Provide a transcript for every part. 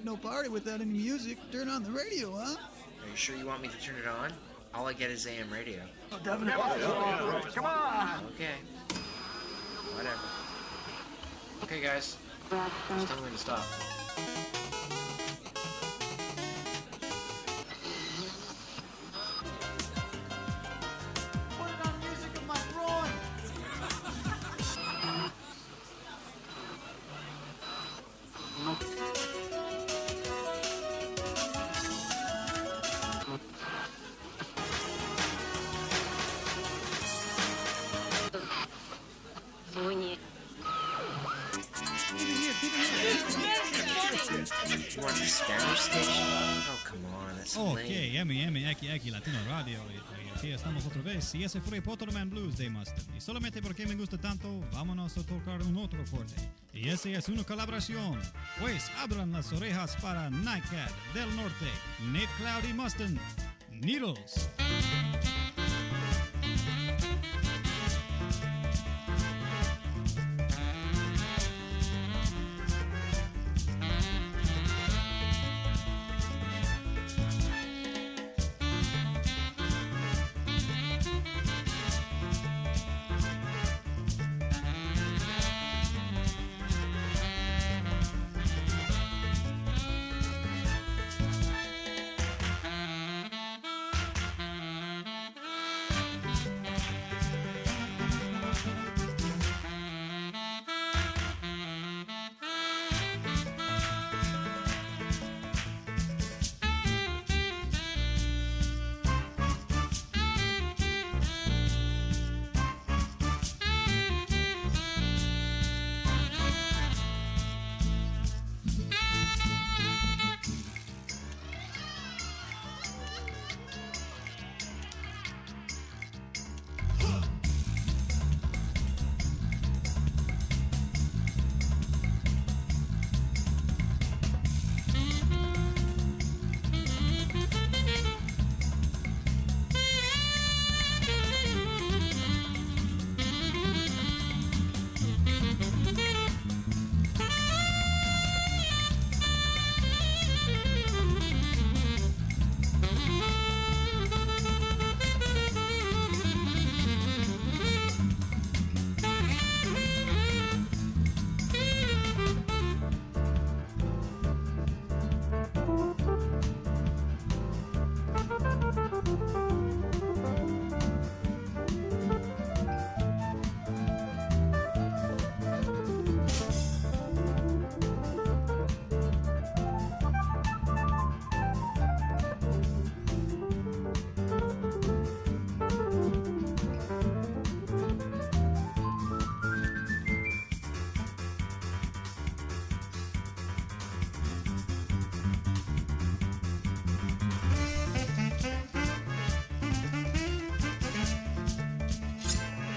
ain't no party without any music. Turn on the radio, huh? Are you sure you want me to turn it on? All I get is AM radio. Oh, definitely. Come on! Okay. Whatever. Okay, guys. Just tell me to stop. Put it on music of my groin. You want the Spanish station? Oh, come on, that's Ok, lame. aquí Latino Radio. Y aquí estamos otra vez. Y ese fue Potoman Blues de Mustard. Y solamente porque me gusta tanto, vámonos a tocar un otro corte. Y ese es una colaboración. Pues abran las orejas para Nightcat del Norte, Nate Cloud y Mustard, Needles.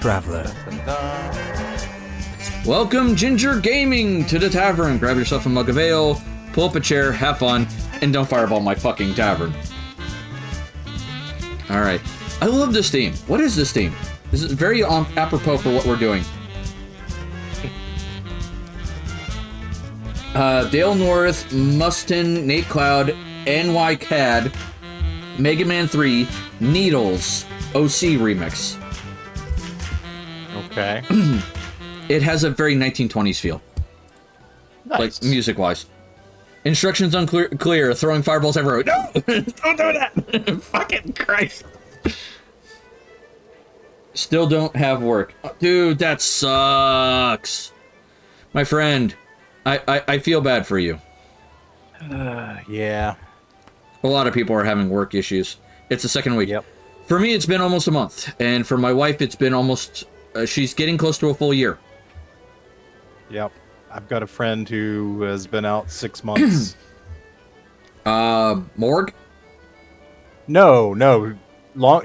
Traveler. Welcome, Ginger Gaming, to the tavern. Grab yourself a mug of ale, pull up a chair, have fun, and don't fireball my fucking tavern. Alright. I love this theme. What is this theme? This is very apropos for what we're doing. Dale North, Mustin, Nate Cloud, NY Cad, Mega Man 3, Needles, OC remix. Okay. It has a very 1920s feel. Nice. Like, music-wise. Instructions unclear, throwing fireballs everywhere. No! Don't do that! Fucking Christ. Still don't have work. Dude, that sucks. My friend, I feel bad for you. Yeah. A lot of people are having work issues. It's the second week. Yep. For me, it's been almost a month. And for my wife, it's been almost... she's getting close to a full year. Yep. I've got a friend who has been out 6 months. Morgue? No.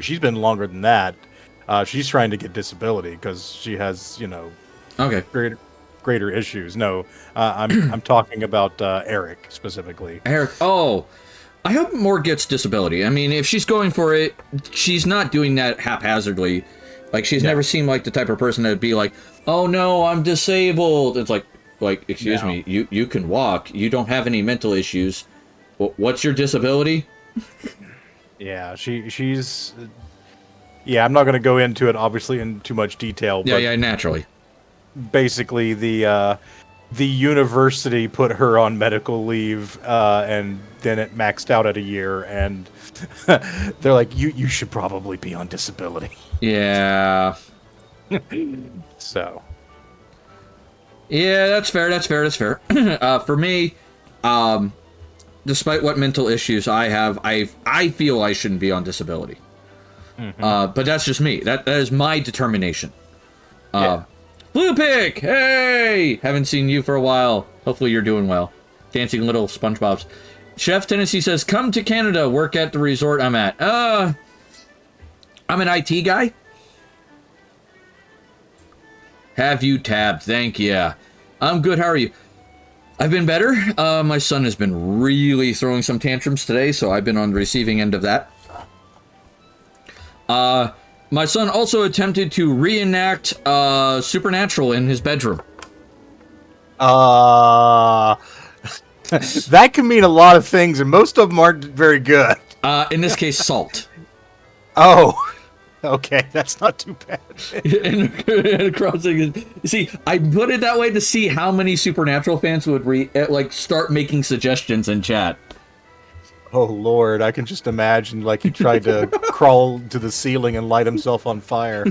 She's been longer than that. She's trying to get disability because she has, Okay. greater issues. No, I'm talking about Eric specifically. Eric, oh. I hope Morgue gets disability. I mean, if she's going for it, she's not doing that haphazardly. Like, she's never seemed like the type of person that would be like, oh no, I'm disabled. It's like, Like, excuse No. me, you can walk. You don't have any mental issues. What's your disability? Yeah, she's. Yeah, I'm not going to go into it, obviously, in too much detail. But Yeah, naturally. basically, the university put her on medical leave, and then it maxed out at a year, and they're like, you should probably be on disability. Yeah. So. Yeah, that's fair. For me, despite what mental issues I have, I feel I shouldn't be on disability. But that's just me. That is my determination. Yeah. Blue Pick, hey! Haven't seen you for a while. Hopefully you're doing well. Dancing little SpongeBobs. Chef Tennessee says, come to Canada, work at the resort I'm at. I'm an IT guy. Have you tabbed? Thank you. I'm good. How are you? I've been better. My son has been really throwing some tantrums today, so I've been on the receiving end of that. My son also attempted to reenact Supernatural in his bedroom. That can mean a lot of things, and most of them aren't very good. In this case, Salt. Oh, okay, that's not too bad. and crossing. See, I put it that way to see how many Supernatural fans would start making suggestions in chat. Oh Lord, I can just imagine like he tried to crawl to the ceiling and light himself on fire.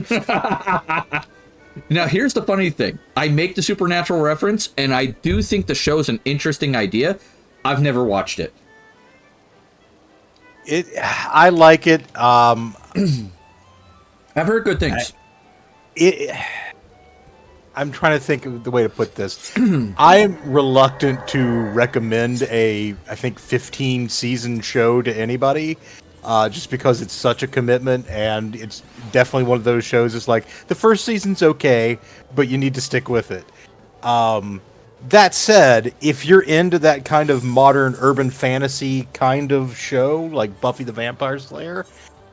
Now, here's the funny thing. I make the Supernatural reference, and I do think the show's an interesting idea. I've never watched it. I like it. I've heard good things. I'm trying to think of the way to put this. I am reluctant to recommend I think 15-season show to anybody, just because it's such a commitment, and it's definitely one of those shows. It's like the first season's okay, but you need to stick with it. That said, if you're into that kind of modern urban fantasy kind of show, like Buffy the Vampire Slayer,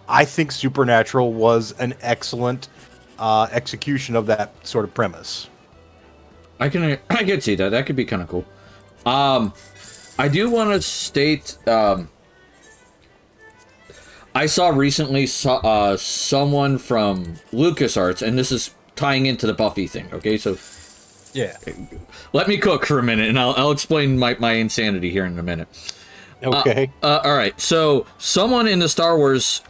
I think Supernatural was an excellent execution of that sort of premise. I can see that. That could be kind of cool. I do want to state, I saw recently someone from LucasArts, and this is tying into the Buffy thing. Okay, so Yeah. let me cook for a minute, and I'll explain my insanity here in a minute. Okay. All right. So someone in the Star Wars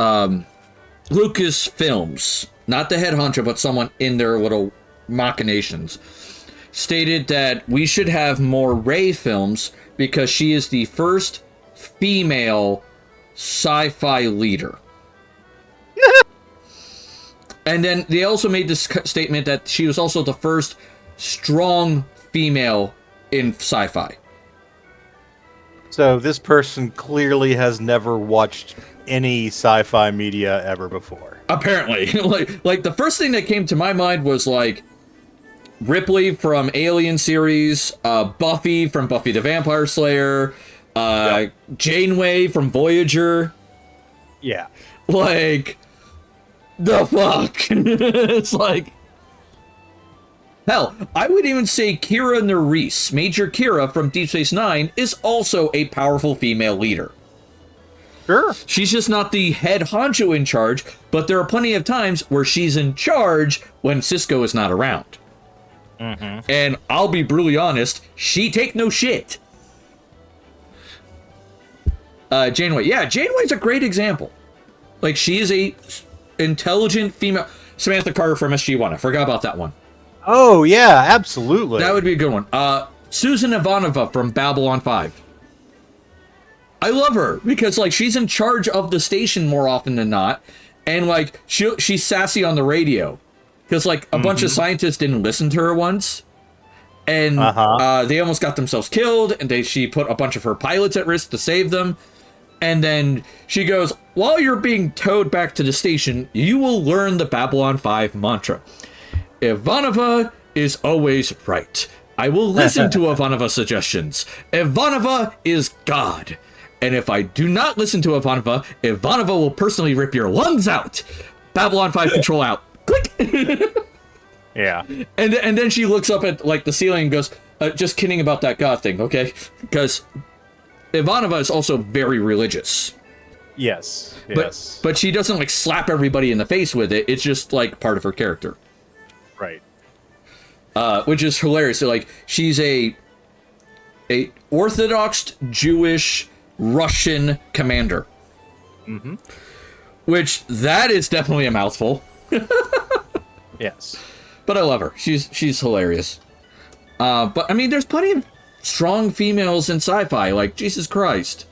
Lucas films, not the head honcho, but someone in their little machinations, stated that we should have more Rey films because she is the first female sci-fi leader. And then they also made this statement that she was also the first strong female in sci-fi. So this person clearly has never watched any sci-fi media ever before. Apparently. like the first thing that came to my mind was like Ripley from Alien series, Buffy from Buffy the Vampire Slayer, Janeway from Voyager. Yeah. Like, the fuck? It's like, hell, I would even say Kira Nerys, Major Kira from Deep Space Nine, is also a powerful female leader. Sure. She's just not the head honcho in charge, but there are plenty of times where she's in charge when Cisco is not around. Mm-hmm. And I'll be brutally honest, she take no shit. Janeway. Yeah, Janeway's a great example. Like, she is a intelligent female. Samantha Carter from SG-1. I forgot about that one. Oh, yeah, absolutely. That would be a good one. Susan Ivanova from Babylon 5. I love her because, like, she's in charge of the station more often than not. And, like, she's sassy on the radio. Because, like, a bunch of scientists didn't listen to her once. And they almost got themselves killed. And she put a bunch of her pilots at risk to save them. And then she goes, while you're being towed back to the station, you will learn the Babylon 5 mantra. Ivanova is always right. I will listen to Ivanova's suggestions. Ivanova is God. And if I do not listen to Ivanova, Ivanova will personally rip your lungs out. Babylon 5 control out. Click. Yeah. And then she looks up at, like, the ceiling and goes, Just kidding about that God thing, okay? Because Ivanova is also very religious. Yes. But she doesn't like slap everybody in the face with it. It's just like part of her character. Right. Which is hilarious. So like she's a Orthodox Jewish Russian commander. Mm-hmm. Which that is definitely a mouthful. Yes. But I love her. She's hilarious. But I mean, there's plenty of strong females in sci-fi. Like Jesus Christ.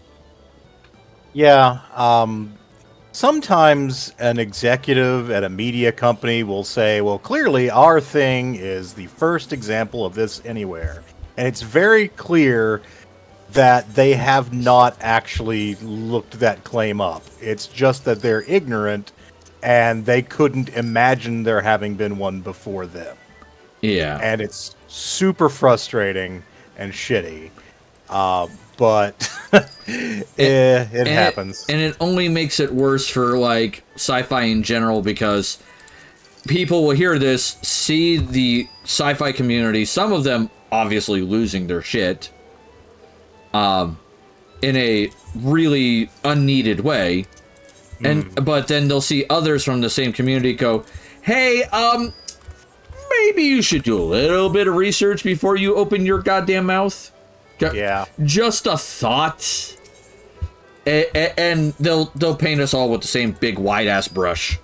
Yeah. Sometimes an executive at a media company will say, well, clearly our thing is the first example of this anywhere. And it's very clear that they have not actually looked that claim up. It's just that they're ignorant and they couldn't imagine there having been one before them. Yeah. And it's super frustrating and shitty. But it happens. And it only makes it worse for like sci-fi in general because people will hear this, see the sci-fi community, some of them obviously losing their shit in a really unneeded way. But then they'll see others from the same community go, hey, maybe you should do a little bit of research before you open your goddamn mouth. Yeah. Just a thought. And they'll paint us all with the same big wide ass brush.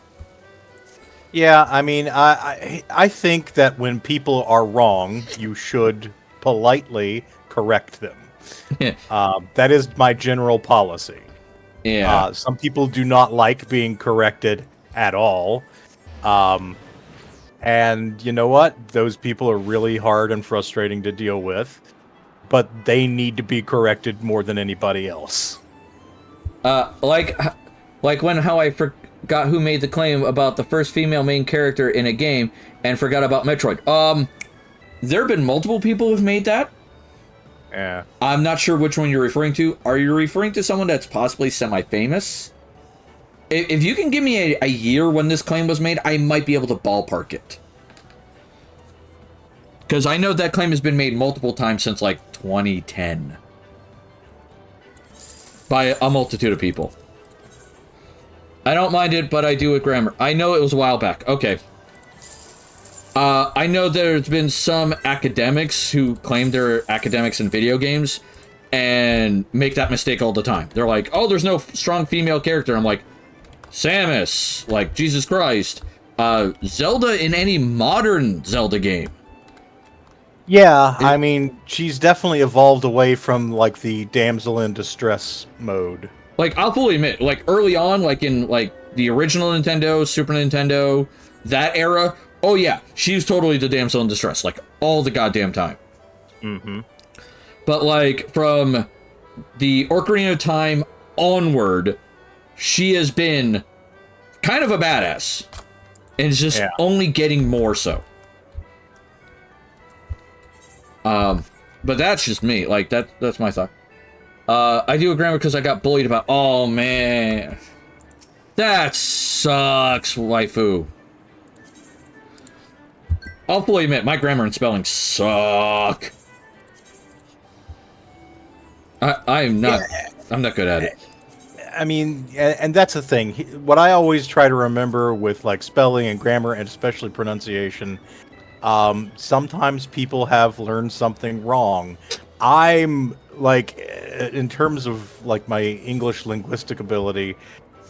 Yeah, I mean, I think that when people are wrong, you should politely correct them. That is my general policy. Yeah. Some people do not like being corrected at all. And you know what? Those people are really hard and frustrating to deal with. But they need to be corrected more than anybody else. Like how I forgot who made the claim about the first female main character in a game and forgot about Metroid. There have been multiple people who've made that. Yeah. I'm not sure which one you're referring to. Are you referring to someone that's possibly semi-famous? If you can give me a year when this claim was made, I might be able to ballpark it. Because I know that claim has been made multiple times since, like, 2010. By a multitude of people. I don't mind it, but I do with grammar. I know it was a while back. Okay. I know there's been some academics who claim they're academics in video games and make that mistake all the time. They're like, oh, there's no strong female character. I'm like, Samus, like, Jesus Christ. Zelda in any modern Zelda game. Yeah, I mean, she's definitely evolved away from, like, the damsel in distress mode. Like, I'll fully admit, like, early on, like, in, like, the original Nintendo, Super Nintendo, that era, oh, yeah, she was totally the damsel in distress, like, all the goddamn time. Mm-hmm. But, like, from the Ocarina of Time onward, she has been kind of a badass. And it's just only getting more so. But that's just me. Like, that's my thought. I do a grammar because I got bullied about... Oh, man. That sucks, waifu. I'll fully admit, my grammar and spelling suck. I'm not good at it. I mean, and that's the thing. What I always try to remember with, like, spelling and grammar, and especially pronunciation... sometimes people have learned something wrong. I'm like, in terms of like my English linguistic ability,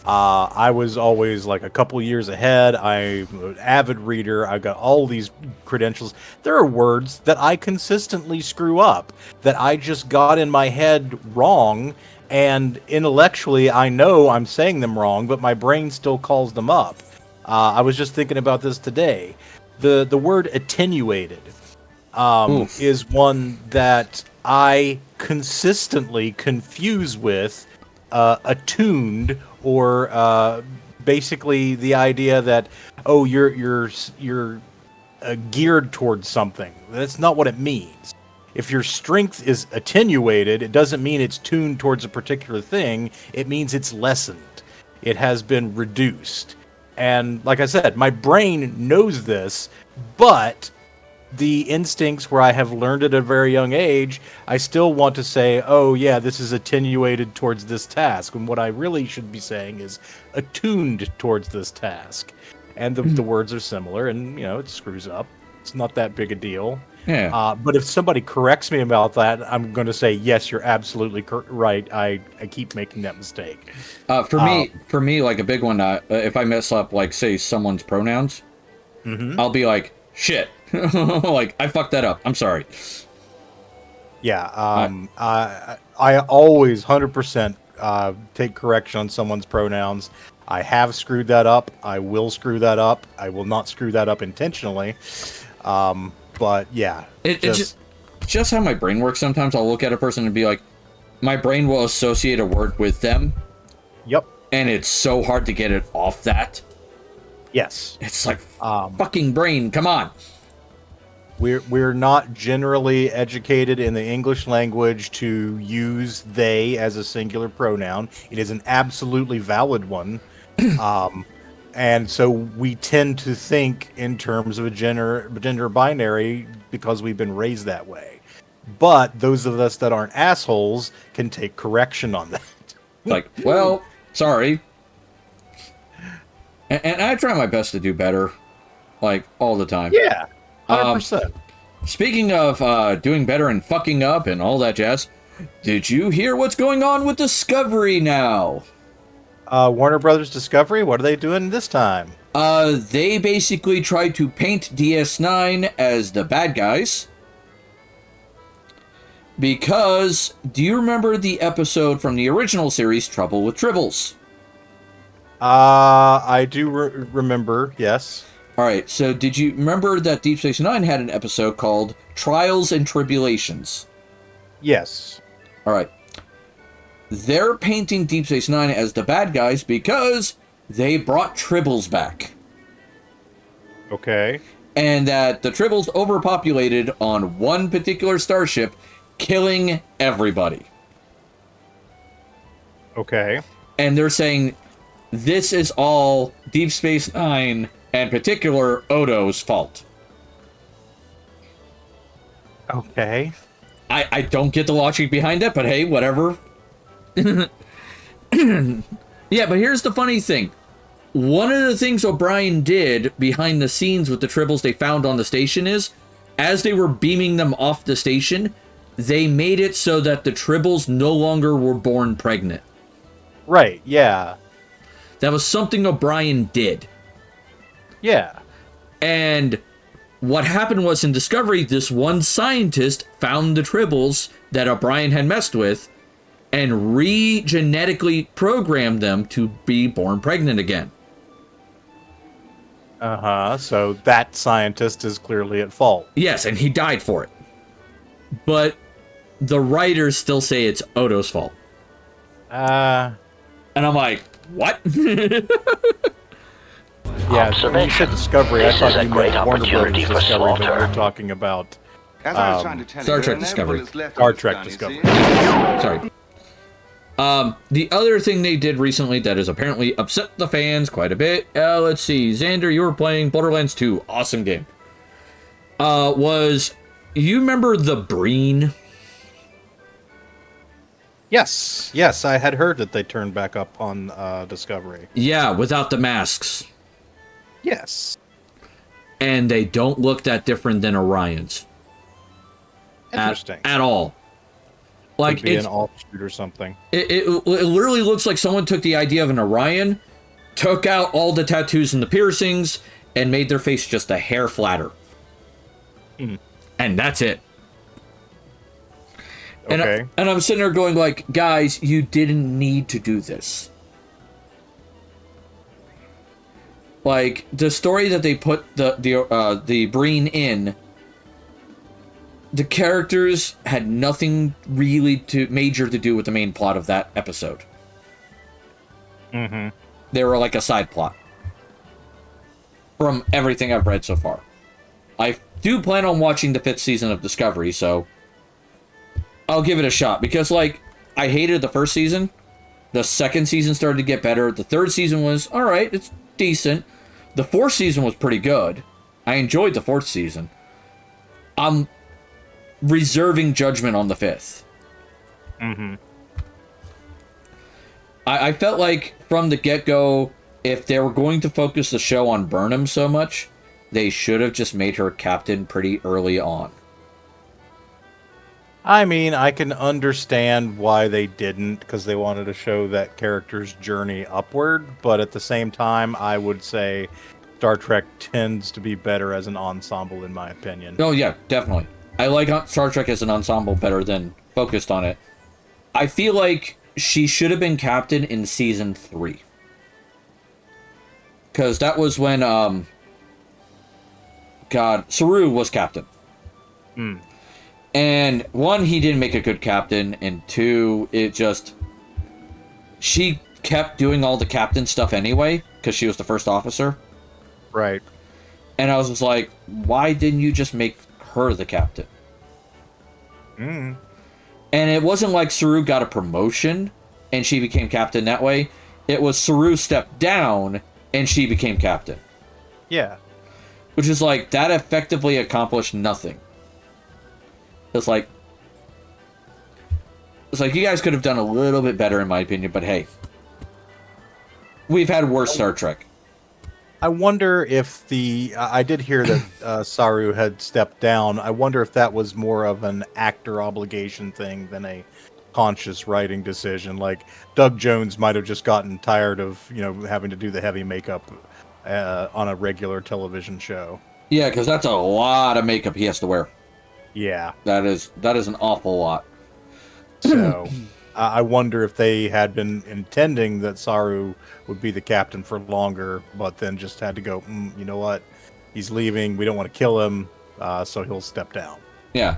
I was always like a couple years ahead. I'm an avid reader. I've got all these credentials. There are words that I consistently screw up that I just got in my head wrong, and intellectually I know I'm saying them wrong, but my brain still calls them up. I was just thinking about this today. The word attenuated is one that I consistently confuse with attuned, or basically the idea that, oh, you're geared towards something. That's not what it means. If your strength is attenuated, it doesn't mean it's tuned towards a particular thing. It means it's lessened. It has been reduced. And like I said, my brain knows this, but the instincts where I have learned at a very young age, I still want to say, oh yeah, this is attenuated towards this task. And what I really should be saying is attuned towards this task. And the words are similar, and it screws up. It's not that big a deal. Yeah. But if somebody corrects me about that, I'm going to say, yes, you're absolutely right. I keep making that mistake. For me, like a big one, if I mess up, like say someone's pronouns, I'll be like, shit. Like, I fucked that up. I'm sorry. Yeah. I always 100% take correction on someone's pronouns. I have screwed that up. I will screw that up. I will not screw that up intentionally. But yeah, It's just how my brain works. Sometimes I'll look at a person and be like, my brain will associate a word with them. Yep. And it's so hard to get it off that. Yes. It's like, fucking brain, come on. We're not generally educated in the English language to use they as a singular pronoun. It is an absolutely valid one. And so we tend to think in terms of a gender binary because we've been raised that way. But those of us that aren't assholes can take correction on that. Like, well, sorry. And I try my best to do better, like, all the time. Yeah, 100%. Speaking of doing better and fucking up and all that jazz, did you hear what's going on with Discovery now? Warner Brothers Discovery, what are they doing this time? They basically tried to paint DS9 as the bad guys. Because, do you remember the episode from the original series, Trouble with Tribbles? I do remember, yes. Alright, so did you remember that Deep Space Nine had an episode called Trials and Tribulations? Yes. Alright. They're painting Deep Space Nine as the bad guys because they brought Tribbles back. Okay. And that the Tribbles overpopulated on one particular starship, killing everybody. Okay. And they're saying this is all Deep Space Nine, and particular Odo's fault. Okay. I don't get the logic behind it, but hey, whatever. Yeah, but here's the funny thing. One of the things O'Brien did behind the scenes with the Tribbles they found on the station is, as they were beaming them off the station, they made it so that the Tribbles no longer were born pregnant. Right, yeah. That was something O'Brien did. Yeah. And what happened was in Discovery, this one scientist found the Tribbles that O'Brien had messed with and re-genetically programmed them to be born pregnant again. Uh-huh, so that scientist is clearly at fault. Yes, and he died for it. But the writers still say it's Odo's fault. And I'm like, what? Yeah, when you said Discovery, I thought you meant Warner Brothers Discovery, but we're talking about As I was trying to tell Star you, Trek there Discovery. never is left Star of this Trek gun, you Discovery. see? Sorry. The other thing they did recently that has apparently upset the fans quite a bit, let's see, Xander, you were playing Borderlands 2, awesome game, was, you remember the Breen? Yes, I had heard that they turned back up on Discovery. Yeah, without the masks. Yes. And they don't look that different than Orion's. Interesting. At all. Like, Could be it's an offshoot or something. It literally looks like someone took the idea of an Orion, took out all the tattoos and the piercings, and made their face just a hair flatter. And that's it. Okay. And I'm sitting there going like, guys, you didn't need to do this. Like, the story that they put the Breen in, the characters had nothing really major to do with the main plot of that episode. Mm-hmm. They were like a side plot. From everything I've read so far. I do plan on watching the 5th season of Discovery, so I'll give it a shot. Because, like, I hated the first season. The second season started to get better. The third season was, alright, it's decent. The fourth season was pretty good. I enjoyed the fourth season. I'm reserving judgment on the 5th. Mm-hmm. I felt like from the get-go, if they were going to focus the show on Burnham so much, they should have just made her captain pretty early on. I mean, I can understand why they didn't, because they wanted to show that character's journey upward, but at the same time, I would say Star Trek tends to be better as an ensemble, in my opinion. Oh, yeah, definitely. I like Star Trek as an ensemble better than focused on it. I feel like she should have been captain in season 3. Because that was when, Saru was captain. Mm. And 1, he didn't make a good captain, and 2, she kept doing all the captain stuff anyway, because she was the first officer. Right. And I was just like, why didn't you just make her the captain? Mm. And it wasn't like Saru got a promotion, and she became captain that way. It was Saru stepped down, and she became captain. Yeah. Which is like, that effectively accomplished nothing. It's like, you guys could have done a little bit better, in my opinion, but hey. We've had worse Star Trek. I wonder if I did hear that Saru had stepped down. I wonder if that was more of an actor obligation thing than a conscious writing decision. Like, Doug Jones might have just gotten tired of, having to do the heavy makeup on a regular television show. Yeah, because that's a lot of makeup he has to wear. Yeah. That is an awful lot. So, I wonder if they had been intending that Saru would be the captain for longer, but then just had to go, you know what? He's leaving. We don't want to kill him, so he'll step down. Yeah.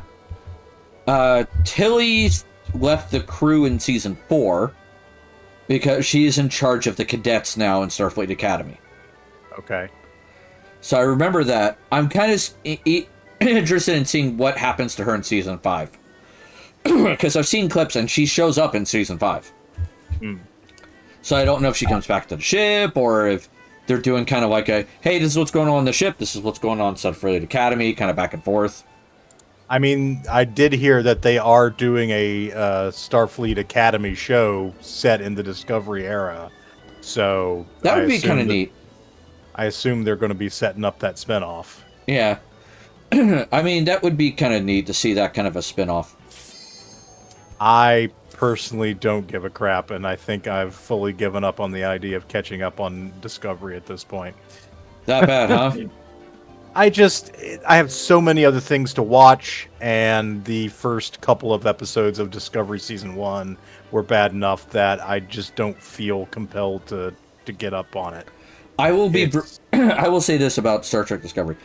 Tilly left the crew in season 4 because she is in charge of the cadets now in Starfleet Academy. Okay. So I remember that. I'm kind of interested in seeing what happens to her in season 5. Because I've seen clips and she shows up in season 5. Mm. So I don't know if she comes back to the ship or if they're doing kind of like a, hey, this is what's going on the ship, this is what's going on Starfleet Academy, kind of back and forth. I mean, I did hear that they are doing a Starfleet Academy show set in the Discovery era. So that would be kind of neat. I assume they're going to be setting up that spinoff. Yeah. I mean, that would be kind of neat to see that kind of a spinoff. I personally don't give a crap, and I think I've fully given up on the idea of catching up on Discovery at this point. That bad, huh? I have so many other things to watch, and the first couple of episodes of Discovery Season 1 were bad enough that I just don't feel compelled to get up on it. I will say this about Star Trek Discovery.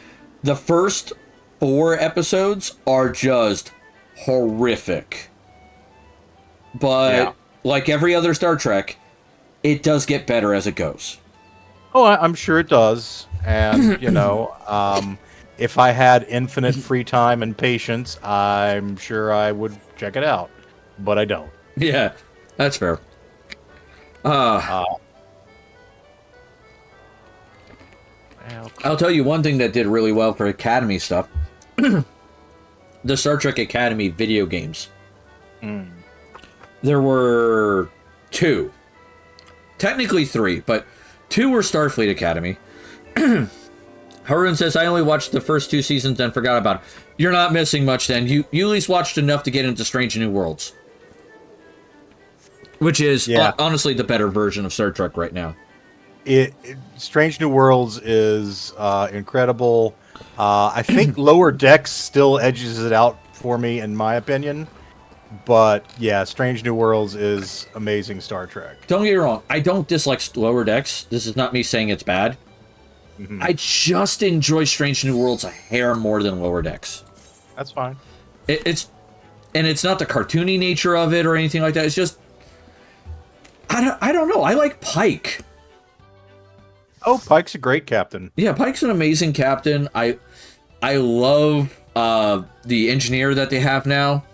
The first 4 episodes are just horrific. But, like every other Star Trek, it does get better as it goes. Oh, I'm sure it does. And, if I had infinite free time and patience, I'm sure I would check it out. But I don't. Yeah, that's fair. I'll tell you one thing that did really well for Academy stuff. The Star Trek Academy video games. Mm. There were 2. Technically 3, but 2 were Starfleet Academy. Harun says, I only watched the first 2 seasons and forgot about it. You're not missing much then. You at least watched enough to get into Strange New Worlds. Which is, honestly, the better version of Star Trek right now. Strange New Worlds is incredible. I think Lower Decks still edges it out for me, in my opinion. But, yeah, Strange New Worlds is amazing Star Trek. Don't get me wrong. I don't dislike Lower Decks. This is not me saying it's bad. Mm-hmm. I just enjoy Strange New Worlds a hair more than Lower Decks. That's fine. It's not the cartoony nature of it or anything like that. It's just... I don't know. I like Pike. Oh, Pike's a great captain. Yeah, Pike's an amazing captain. I love the engineer that they have now.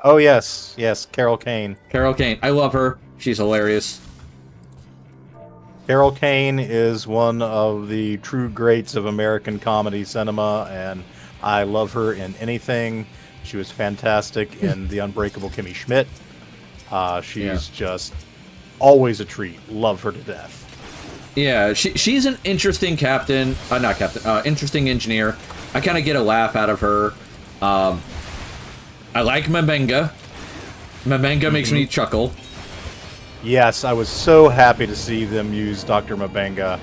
Oh, yes, Carol Kane. Carol Kane. I love her. She's hilarious. Carol Kane is one of the true greats of American comedy cinema, and I love her in anything. She was fantastic in The Unbreakable Kimmy Schmidt. She's just always a treat. Love her to death. Yeah, she's an interesting captain. Not captain. Interesting engineer. I kind of get a laugh out of her. I like Mabenga. Mabenga makes me chuckle. Yes, I was so happy to see them use Dr. Mabenga,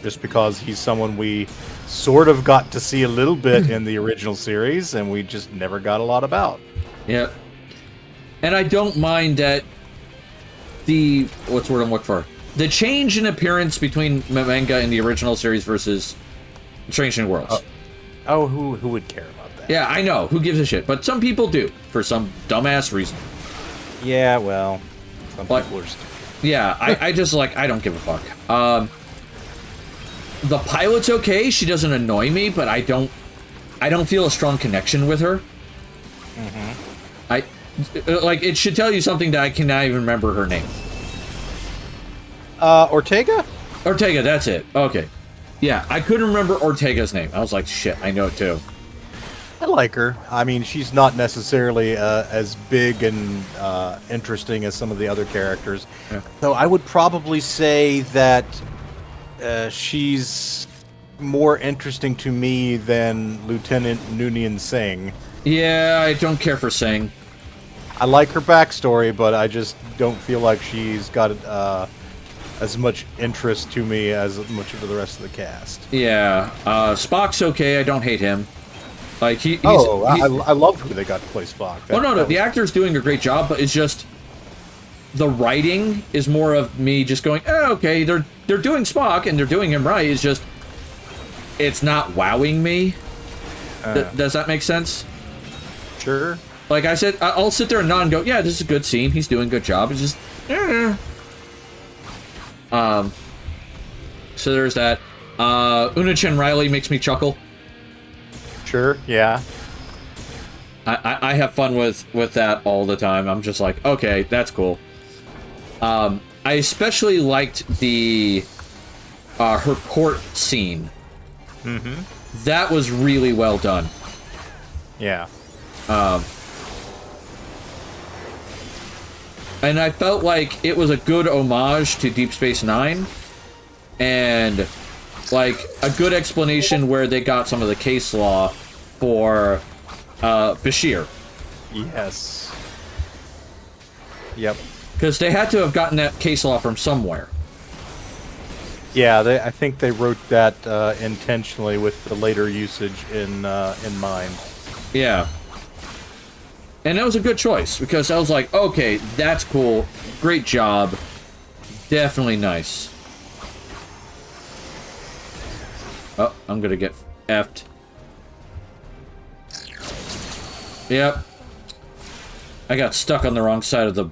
just because he's someone we sort of got to see a little bit in the original series, and we just never got a lot about. Yeah. And I don't mind that what's the word I'm looking for? The change in appearance between Mabenga in the original series versus Strange New Worlds. Who would care about that? Yeah, I know. Who gives a shit? But some people do, for some dumbass reason. Yeah, well, some people are stupid. Yeah, I just, like, I don't give a fuck. The pilot's okay. She doesn't annoy me, but I don't feel a strong connection with her. Like, it should tell you something that I cannot even remember her name. Ortega? Ortega, that's it. Okay. Yeah, I couldn't remember Ortega's name. I was like, shit, I know it too. I like her. I mean, she's not necessarily as big and interesting as some of the other characters. Yeah. Though I would probably say that she's more interesting to me than Lieutenant Noonien Singh. Yeah, I don't care for Singh. I like her backstory, but I just don't feel like she's got as much interest to me as much of the rest of the cast. Yeah, Spock's okay. I don't hate him. Like I love who they got to play Spock. The actor's doing a great job, but it's just the writing is more of me just going, oh, okay, they're doing Spock and they're doing him right. It's just it's not wowing me. Does that make sense? Sure. Like I said, I'll sit there and nod and go, yeah, this is a good scene. He's doing a good job. It's just, So there's that. Una-Chen Riley makes me chuckle. Sure, yeah. I have fun with that all the time. I'm just like, okay, that's cool. I especially liked the her court scene. That was really well done. Yeah. And I felt like it was a good homage to Deep Space Nine, and like a good explanation where they got some of the case law for Bashir. Yes. Yep. Because they had to have gotten that case law from somewhere. Yeah, I think they wrote that intentionally with the later usage in mind. Yeah. And that was a good choice, because I was like, okay, that's cool. Great job. Definitely nice. Oh, I'm gonna get effed. Yep. I got stuck on the wrong side of the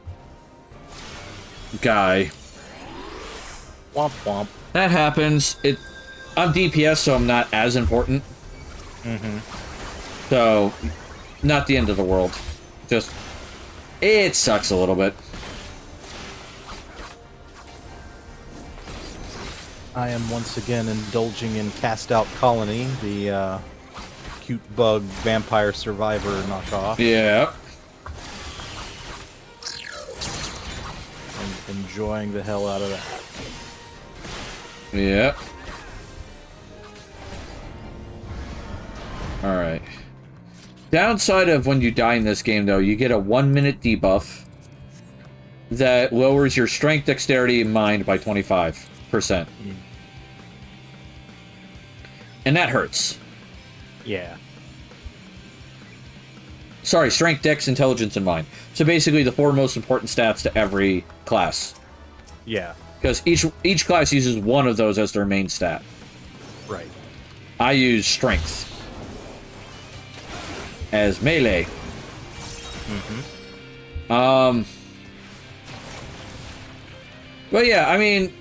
guy. Womp womp. That happens. I'm DPS, so I'm not as important. So, not the end of the world. Just, it sucks a little bit. I am once again indulging in Cast Out Colony, the cute bug vampire survivor knockoff. Yeah. And enjoying the hell out of that. Yeah. Alright. Downside of when you die in this game, though, you get a 1-minute debuff that lowers your strength, dexterity, and mind by 25%. And that hurts. Yeah. Sorry, strength, dex, intelligence, and mind. So basically the 4 most important stats to every class. Yeah. Because each class uses one of those as their main stat. Right. I use strength as melee. But yeah, I mean,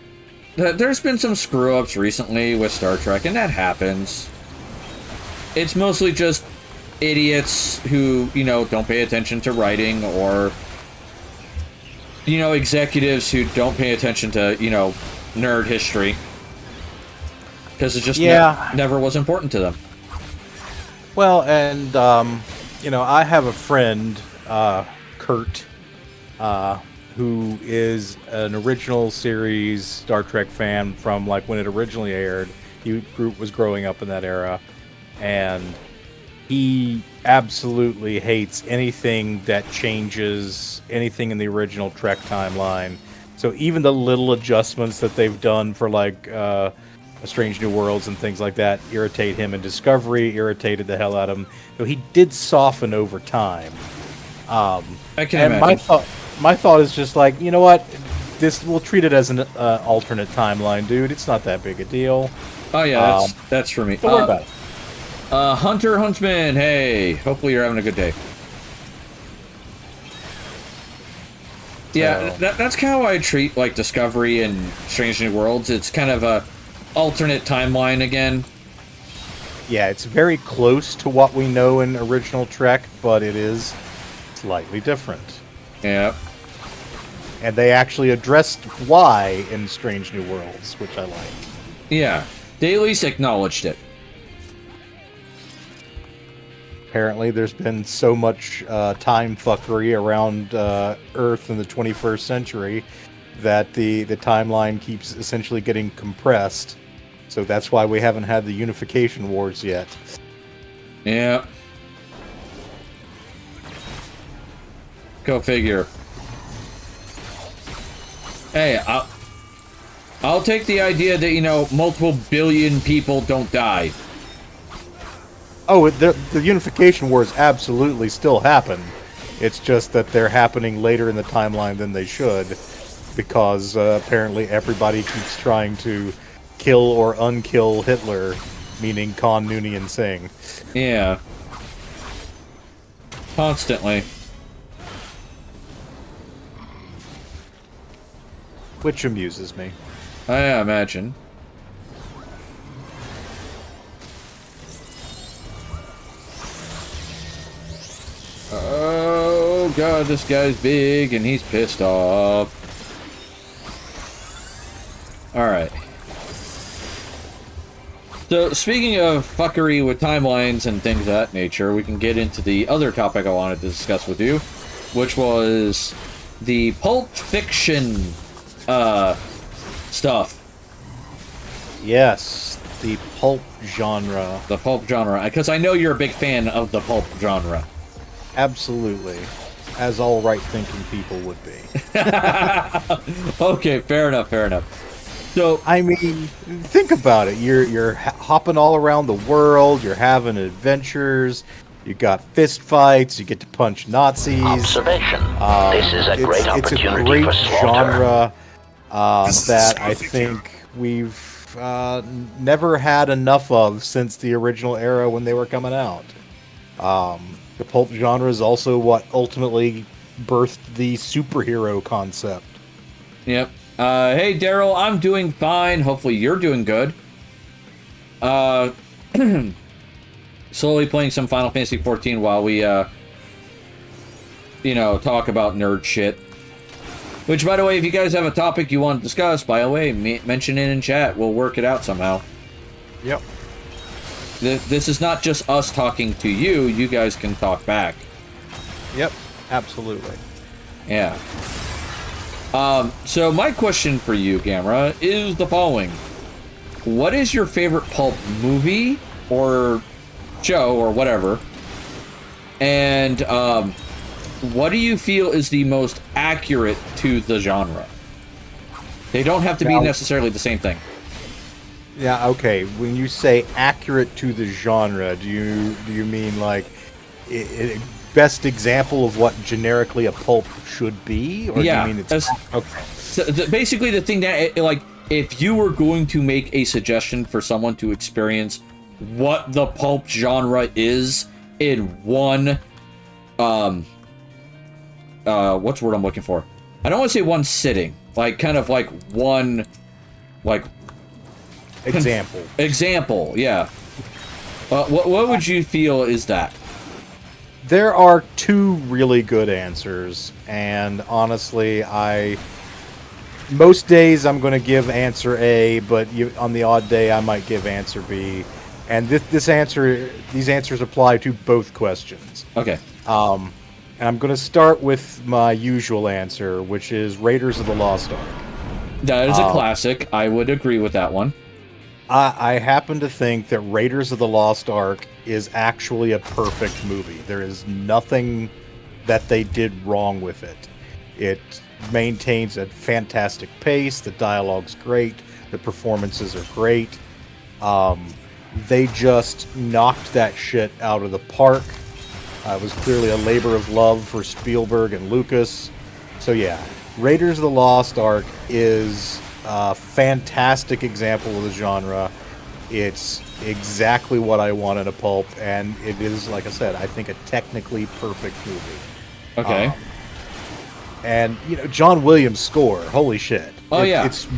there's been some screw-ups recently with Star Trek, and that happens. It's mostly just idiots who, you know, don't pay attention to writing, or, you know, executives who don't pay attention to, you know, nerd history. Because it just never was important to them. Well, and I have a friend, Kurt, who is an original series Star Trek fan from like when it originally aired. Was growing up in that era, and he absolutely hates anything that changes anything in the original Trek timeline. So even the little adjustments that they've done for like A Strange New Worlds and things like that irritate him, and Discovery irritated the hell out of him. So he did soften over time. I can And imagine. my thought is just like, you know what? We'll treat it as an alternate timeline, dude. It's not that big a deal. Oh yeah, that's for me. Don't worry about it. Hunter Huntsman, hey, hopefully you're having a good day. Yeah, So- that's kind of how I treat like Discovery and Strange New Worlds. It's kind of a alternate timeline again. Yeah, it's very close to what we know in original Trek, but it is slightly different. Yeah. And they actually addressed why in Strange New Worlds, which I like. Yeah, they at least acknowledged it. Apparently, there's been so much time fuckery around Earth in the 21st century that the timeline keeps essentially getting compressed. So that's why we haven't had the Unification Wars yet. Yeah. Go figure. Hey, I'll take the idea that, multiple billion people don't die. Oh, the Unification Wars absolutely still happen. It's just that they're happening later in the timeline than they should, because apparently everybody keeps trying to kill or unkill Hitler, meaning Khan, Noonien Singh. Yeah. Constantly. Which amuses me. I imagine. Oh god, this guy's big and he's pissed off. Alright. So, speaking of fuckery with timelines and things of that nature, we can get into the other topic I wanted to discuss with you, which was the Pulp Fiction stuff. Yes, the pulp genre. The pulp genre, because I know you're a big fan of the pulp genre. Absolutely. As all right-thinking people would be. Okay, fair enough, fair enough. So, I mean, think about it. You're hopping all around the world. You're having adventures. You got fist fights. You get to punch Nazis. Observation. This is a great It's a opportunity great for slaughter. genre that I think we've never had enough of since the original era when they were coming out. The pulp genre is also what ultimately birthed the superhero concept. yep. Hey, Daryl, I'm doing fine. Hopefully you're doing good. Slowly playing some Final Fantasy XIV while we, talk about nerd shit. Which, by the way, if you guys have a topic you want to discuss, by the way, mention it in chat. We'll work it out somehow. Yep. This is not just us talking to you. You guys can talk back. Yep. Absolutely. Yeah. So my question for you, Gamera, is the following. What is your favorite pulp movie or show or whatever? And what do you feel is the most accurate to the genre? They don't have to be Now- necessarily the same thing. Yeah, okay. When you say accurate to the genre, do you mean like best example of what generically a pulp should be, or Yeah, do you mean it's okay? So basically, the thing that, if you were going to make a suggestion for someone to experience what the pulp genre is in one, what's the word I'm looking for? I don't want to say one sitting, kind of like one, example, yeah. What would you feel is that? There are two really good answers, and honestly, most days I'm going to give answer A, but on the odd day I might give answer B. and these answers apply to both questions. Okay. And I'm going to start with my usual answer, which is Raiders of the Lost Ark. That is a classic. I would agree with that one. I happen to think that Raiders of the Lost Ark is actually a perfect movie. There is nothing that they did wrong with it. It maintains a fantastic pace. The dialogue's great. The performances are great. They just knocked that shit out of the park. It was clearly a labor of love for Spielberg and Lucas. So yeah, Raiders of the Lost Ark is a fantastic example of the genre. It's exactly what I want in a pulp, and it is, like I said, I think a technically perfect movie. Okay. And, you know, John Williams' score, holy shit. Yeah. It's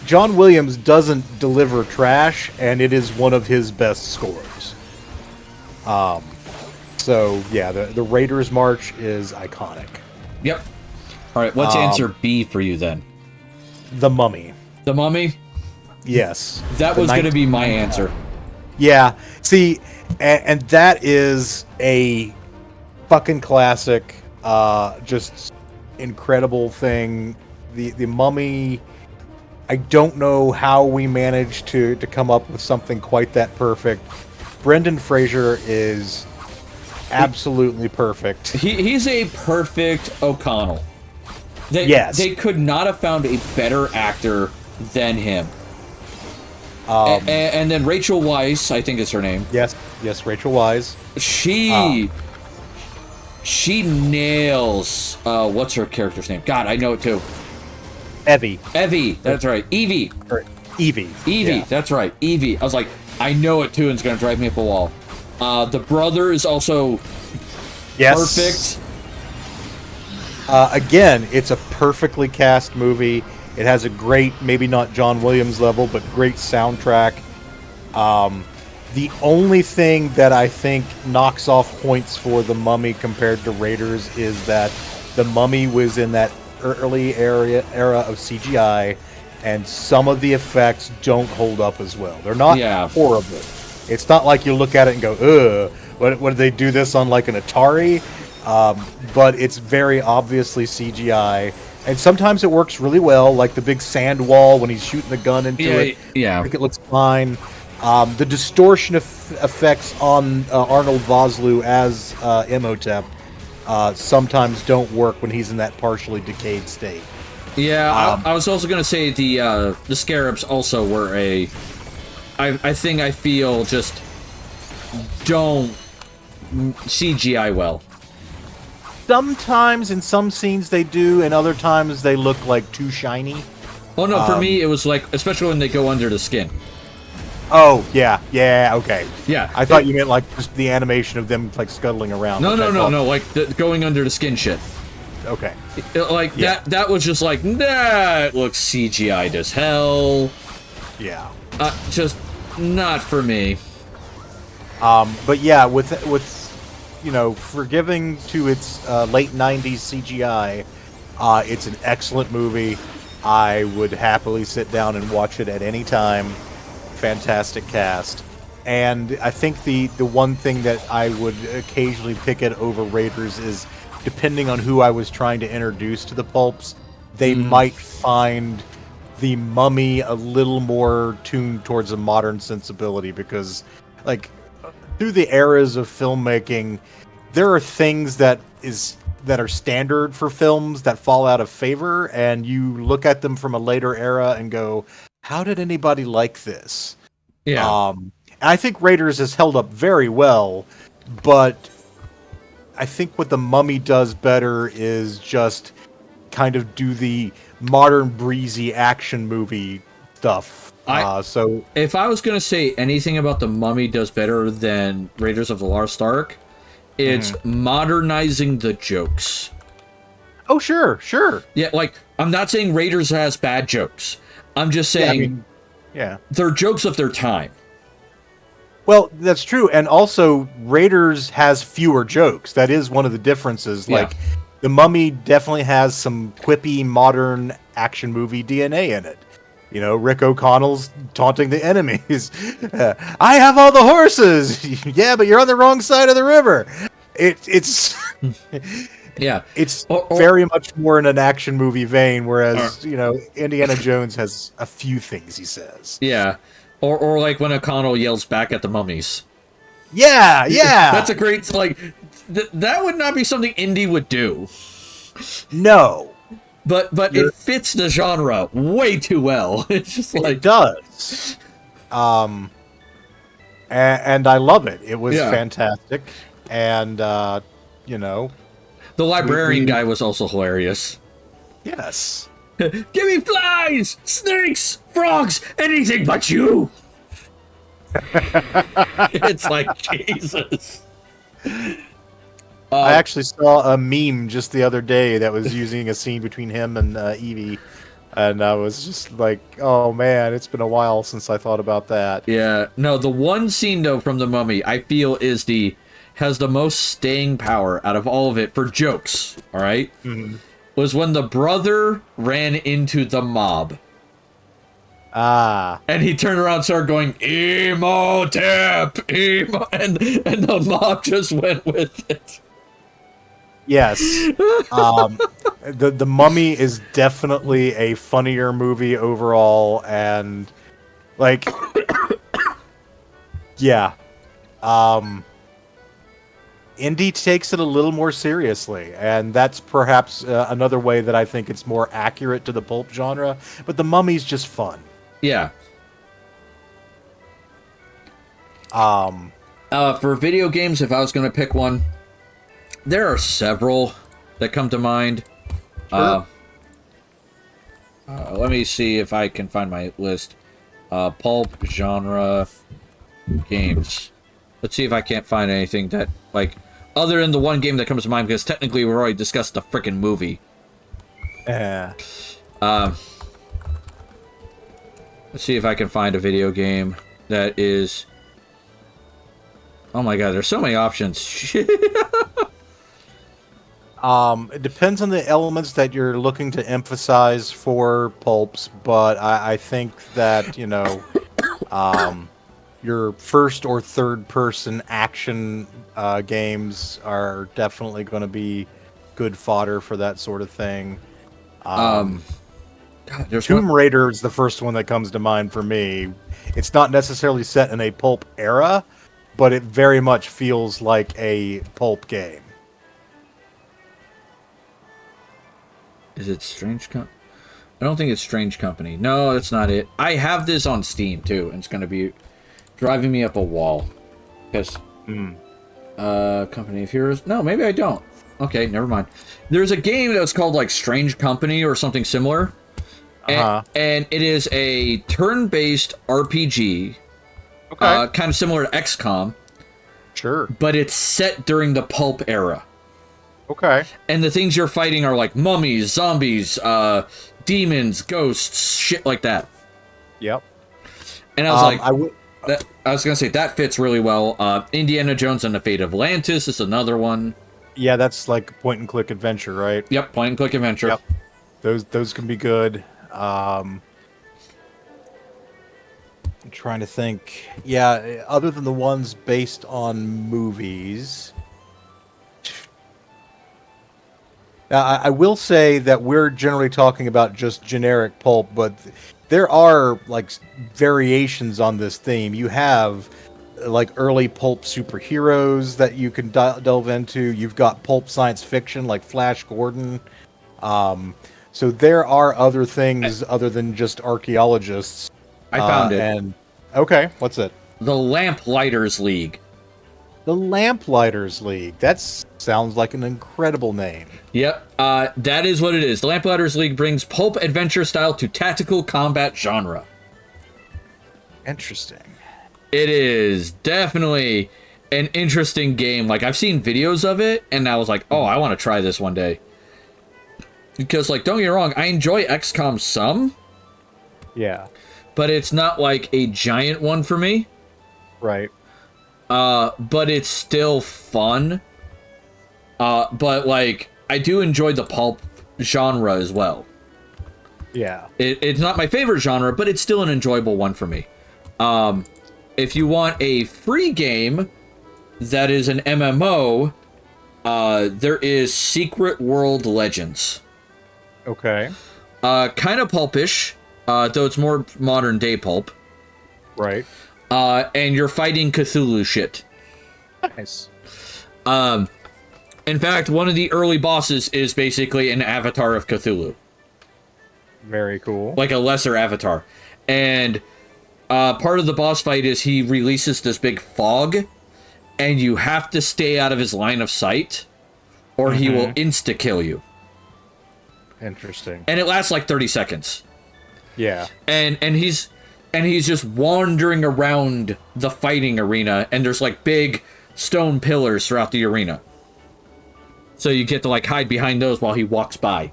John Williams doesn't deliver trash, and it is one of his best scores. So, yeah, the Raiders March is iconic. Yep. All right, what's answer B for you then? The Mummy. The Mummy? Yes. That was going to be my answer. Yeah. See, and that is a fucking classic, just incredible thing. The Mummy, I don't know how we managed to come up with something quite that perfect. Brendan Fraser is absolutely perfect. He's a perfect O'Connell. Yes. They could not have found a better actor than him. And then Rachel Weisz, I think is her name. Yes, Rachel Weisz. She nails. What's her character's name? God, I know it too. Evie, that's right. Evie. Or Evie, yeah. That's right. Evie. I was like, I know it too, and it's gonna drive me up a wall. The brother is also perfect. Again, it's a perfectly cast movie. It has a great, maybe not John Williams level, but great soundtrack. The only thing that I think knocks off points for The Mummy compared to Raiders is that The Mummy was in that early era of CGI, and some of the effects don't hold up as well. They're not horrible. It's not like you look at it and go, ugh, what did they do this on, like an Atari? But it's very obviously CGI, and sometimes it works really well, like the big sand wall when he's shooting the gun into it. Yeah, I think it looks fine. The distortion effects on Arnold Vosloo as Imhotep sometimes don't work when he's in that partially decayed state. Yeah, I was also going to say the Scarabs also were I feel just don't CGI well. Sometimes in some scenes they do, and other times they look like too shiny. Oh no, for me it was like, especially when they go under the skin. Oh, yeah, okay. Yeah. I thought you meant like just the animation of them like scuttling around. No, like going under the skin shit. Okay. That was just like, nah, it looks CGI'd as hell. Yeah. Just not for me. But yeah, with you know, forgiving to its late 90s CGI, it's an excellent movie. I would happily sit down and watch it at any time. Fantastic cast. And I think the one thing that I would occasionally pick it over Raiders is, depending on who I was trying to introduce to the pulps, they might find the Mummy a little more tuned towards a modern sensibility, because like through the eras of filmmaking, there are things that are standard for films that fall out of favor, and you look at them from a later era and go, how did anybody like this? Yeah. And I think Raiders has held up very well, but I think what The Mummy does better is just kind of do the modern breezy action movie stuff. So if I was going to say anything about The Mummy does better than Raiders of the Lost Ark, it's modernizing the jokes. Oh, sure. Yeah, like, I'm not saying Raiders has bad jokes. I'm just saying they're jokes of their time. Well, that's true. And also, Raiders has fewer jokes. That is one of the differences. Yeah. Like, The Mummy definitely has some quippy, modern action movie DNA in it. You know, Rick O'Connell's taunting the enemies. I have all the horses. Yeah, but you're on the wrong side of the river. It's Yeah. it's Or- very much more in an action movie vein, whereas you know Indiana Jones has a few things he says. Yeah. Or like when O'Connell yells back at the mummies. Yeah, yeah. That's a great, like, that would not be something Indy would do. No, But it fits the genre way too well. It's just it like, does. And I love it. It was Yeah. fantastic, and you know, the librarian we- guy was also hilarious. yes. Give me flies, snakes, frogs, anything but you. It's like, Jesus. I actually saw a meme just the other day that was using a scene between him and Evie, and I was just like, "Oh man, it's been a while since I thought about that." Yeah, no, the one scene though from The Mummy I feel has the most staying power out of all of it for jokes. All right? Was when the brother ran into the mob. Ah, And he turned around and started going, Emotep! And the mob just went with it. yes. The Mummy is definitely a funnier movie overall, and like, yeah. Indy takes it a little more seriously, and that's perhaps another way that I think it's more accurate to the pulp genre. But the Mummy's just fun. Yeah. Um, For video games, if I was going to pick one, there are several that come to mind. Sure. Let me see if I can find my list. Pulp genre games. Let's see if I can't find anything that, like, other than the one game that comes to mind, because technically we've already discussed the freaking movie. yeah. Let's see if I can find a video game that is... Oh my god, there's so many options. It depends on the elements that you're looking to emphasize for pulps, but I think that, you know, your first or third person action games are definitely going to be good fodder for that sort of thing. God, there's Tomb one... Raider is the first one that comes to mind for me. It's not necessarily set in a pulp era, but it very much feels like a pulp game. Is it Strange Company? I don't think it's Strange Company. No, that's not it. I have this on Steam, too, and it's going to be driving me up a wall. Because... Company of Heroes? No, maybe I don't. Okay, never mind. There's a game that's called, like, Strange Company or something similar. And it is a turn-based RPG. Okay. Kind of similar to XCOM. Sure. But it's set during the pulp era. Okay. And the things you're fighting are like mummies, zombies, demons, ghosts, shit like that. Yep. And I was like, I was gonna say that fits really well. Indiana Jones and the Fate of Atlantis is another one. Yeah, that's like point and click adventure, right? Yep, point and click adventure. Yep. Those can be good. I'm trying to think. Yeah, other than the ones based on movies. Now, I will say that we're generally talking about just generic pulp, but there are like variations on this theme. You have like early pulp superheroes that you can delve into. You've got pulp science fiction like Flash Gordon. So there are other things other than just archaeologists. I found it. And okay, what's it? The Lamplighters League. The Lamplighters League. That sounds like an incredible name. Yep, that is what it is. The Lamplighters League brings pulp adventure style to tactical combat genre. Interesting. It is definitely an interesting game. Like, I've seen videos of it, and I was like, oh, I want to try this one day. Because, like, don't get me wrong, I enjoy XCOM some. Yeah. But it's not, like, a giant one for me. Right. But it's still fun. But, like, I do enjoy the pulp genre as well. Yeah. It's not my favorite genre, but it's still an enjoyable one for me. If you want a free game that is an MMO, there is Secret World Legends. Okay. Kind of pulpish, though it's more modern day pulp. Right. And you're fighting Cthulhu shit. Nice. In fact, one of the early bosses is basically an avatar of Cthulhu. Very cool. Like a lesser avatar. And part of the boss fight is he releases this big fog, and you have to stay out of his line of sight, or he will insta-kill you. Interesting. And it lasts like 30 seconds. Yeah. And he's just wandering around the fighting arena, and there's like big stone pillars throughout the arena. So you get to like hide behind those while he walks by.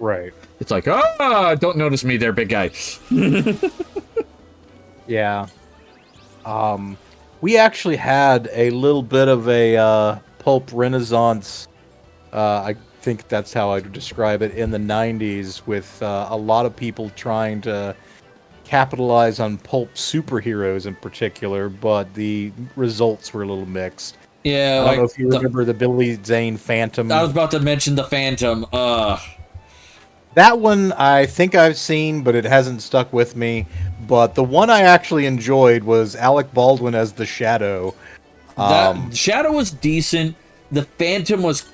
Right. It's like, don't notice me there, big guy. Yeah. We actually had a little bit of a pulp renaissance. I think that's how I would describe it in the 90s, with a lot of people trying to capitalize on pulp superheroes in particular, but the results were a little mixed. Yeah, I don't know if you remember the Billy Zane Phantom. I was about to mention the Phantom. That one I think I've seen, but it hasn't stuck with me. But the one I actually enjoyed was Alec Baldwin as the Shadow. That Shadow was decent. The Phantom was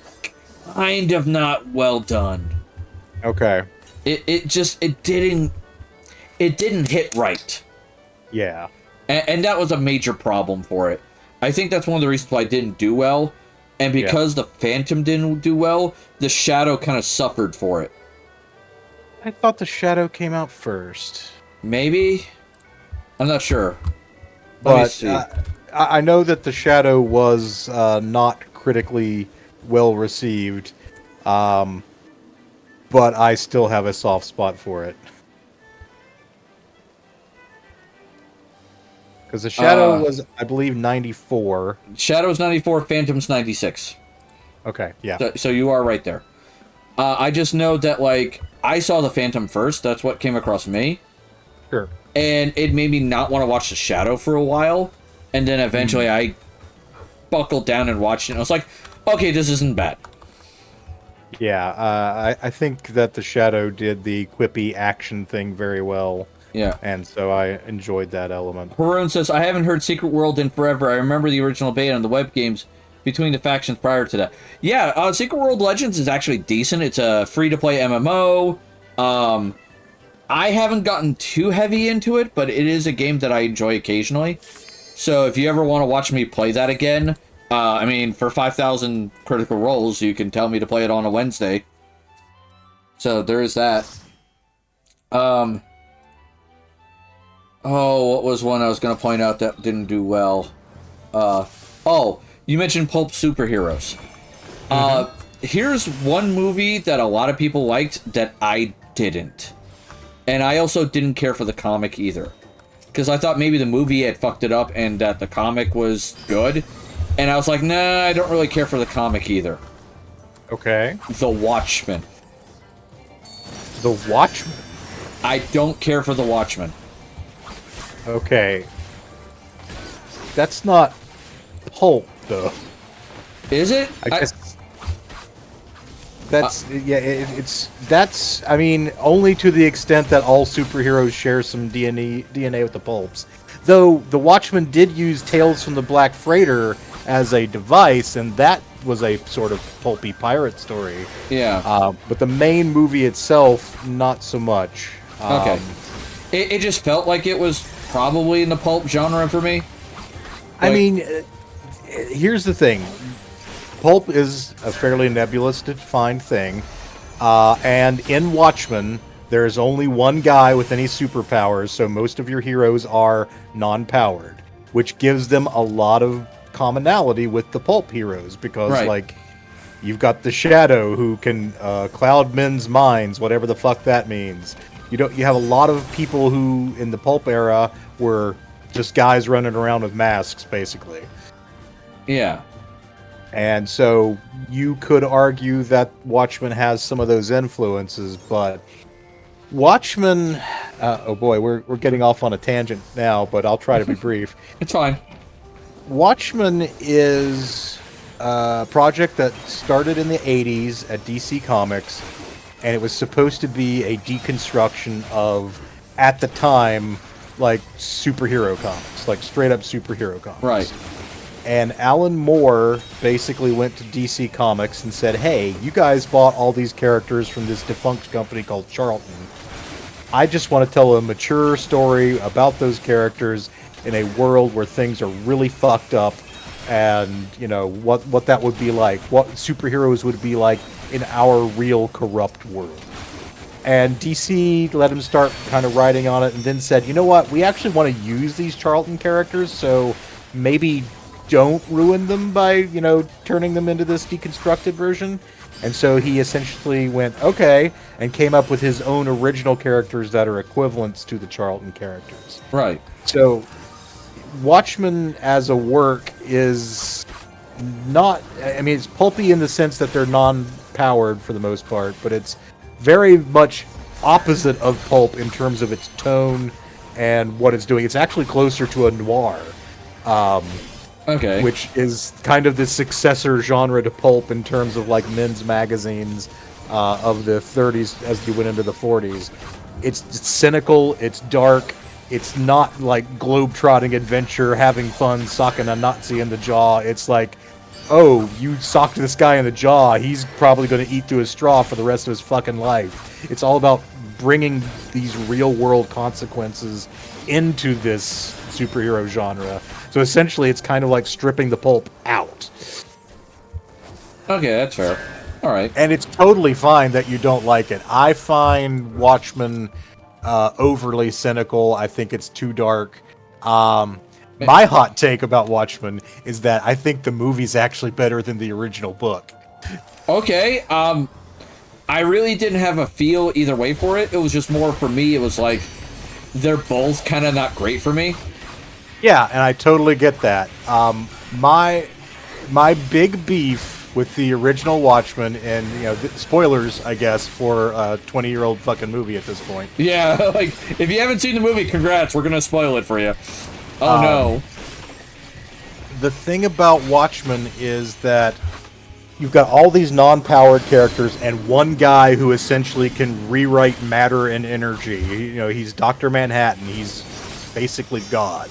kind of not well done. Okay. It didn't hit right. Yeah. And that was a major problem for it. I think that's one of the reasons why it didn't do well. And because the Phantom didn't do well, the Shadow kind of suffered for it. I thought the Shadow came out first. Maybe? I'm not sure. Let me But see. I know that the Shadow was not critically well received. But I still have a soft spot for it. Because the Shadow was, I believe, 94. Shadow's 94, Phantom's 96. Okay, yeah. So you are right there. I just know that, like, I saw the Phantom first. That's what came across me. Sure. And it made me not want to watch the Shadow for a while. And then eventually I buckled down and watched it. And I was like, okay, this isn't bad. Yeah, I think that the Shadow did the quippy action thing very well. Yeah. And so I enjoyed that element. Haroon says, I haven't heard Secret World in forever. I remember the original beta on the web games between the factions prior to that. Yeah, Secret World Legends is actually decent. It's a free-to-play MMO. I haven't gotten too heavy into it, but it is a game that I enjoy occasionally. So if you ever want to watch me play that again, I mean, for 5,000 critical roles, you can tell me to play it on a Wednesday. So there is that. Oh, what was one I was going to point out that didn't do well? Oh, you mentioned pulp superheroes. Here's one movie that a lot of people liked that I didn't. And I also didn't care for the comic either. Because I thought maybe the movie had fucked it up and that the comic was good. And I was like, nah, I don't really care for the comic either. Okay. The Watchmen. The Watchmen? I don't care for The Watchmen. Okay. That's not pulp, though. Is it? I guess... That's, yeah, that's, I mean, only to the extent that all superheroes share some DNA with the pulps. Though, the Watchmen did use Tales from the Black Freighter as a device, and that was a sort of pulpy pirate story. Yeah. But the main movie itself, not so much. Okay. It just felt like it was probably in the pulp genre for me. I mean, here's the thing. Pulp is a fairly nebulous to define thing. And in Watchmen, there is only one guy with any superpowers, so most of your heroes are non-powered, which gives them a lot of commonality with the pulp heroes, because, like, you've got the Shadow who can cloud men's minds, whatever the fuck that means. You have a lot of people who, in the pulp era, were just guys running around with masks, basically. Yeah. And so you could argue that Watchmen has some of those influences, but Watchmen. Oh boy, we're getting off on a tangent now, but I'll try to be brief. It's fine. Watchmen is a project that started in the 80s at DC Comics, and it was supposed to be a deconstruction of, at the time, like superhero comics, like straight up superhero comics. Right. And Alan Moore basically went to DC Comics and said, hey, you guys bought all these characters from this defunct company called Charlton. I just want to tell a mature story about those characters in a world where things are really fucked up, and, you know, what that would be like, what superheroes would be like in our real corrupt world. And DC let him start kind of writing on it, and then said, you know what, we actually want to use these Charlton characters, so maybe don't ruin them by, you know, turning them into this deconstructed version. And so he essentially went, okay, and came up with his own original characters that are equivalents to the Charlton characters. Right. So Watchmen as a work is not, I mean, it's pulpy in the sense that they're non-powered for the most part, but it's very much opposite of pulp in terms of its tone and what it's doing. It's actually closer to a noir. Okay. Which is kind of the successor genre to pulp in terms of like men's magazines of the 30s as you went into the 40s. It's cynical, it's dark, it's not like globe-trotting adventure, having fun, socking a Nazi in the jaw. It's like, oh, you socked this guy in the jaw, he's probably going to eat through a straw for the rest of his fucking life. It's all about bringing these real-world consequences into this superhero genre. So essentially, it's kind of like stripping the pulp out. Okay, that's fair. All right. And it's totally fine that you don't like it. I find Watchmen overly cynical. I think it's too dark. My hot take about Watchmen is that I think the movie's actually better than the original book. Okay. I really didn't have a feel either way for it. It was just more for me. It was like they're both kind of not great for me. Yeah, and I totally get that. My big beef with the original Watchmen, and you know, spoilers, I guess, for a 20-year-old fucking movie at this point. Yeah, like if you haven't seen the movie, congrats, we're gonna spoil it for you. Oh no. The thing about Watchmen is that you've got all these non-powered characters and one guy who essentially can rewrite matter and energy. You know, he's Dr. Manhattan. He's basically God.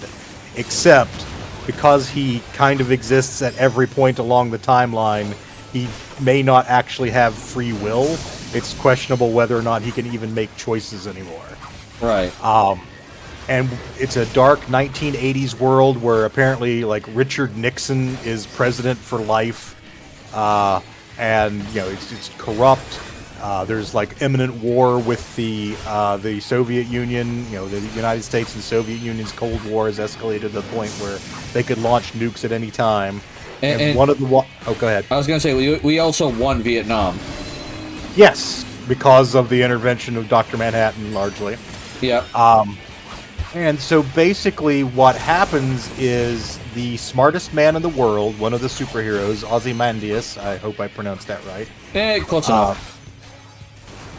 Except because he kind of exists at every point along the timeline, he may not actually have free will. It's questionable whether or not he can even make choices anymore. Right. And it's a dark 1980s world where apparently, like, Richard Nixon is president for life. And, you know, it's corrupt. There's, like, imminent war with the Soviet Union. You know, the United States and Soviet Union's Cold War has escalated to the point where they could launch nukes at any time. And one of the... Oh, go ahead. I was going to say, we also won Vietnam. Yes, because of the intervention of Dr. Manhattan, largely. Yeah. And so basically what happens is the smartest man in the world, one of the superheroes, Ozymandias, I hope I pronounced that right. Close enough.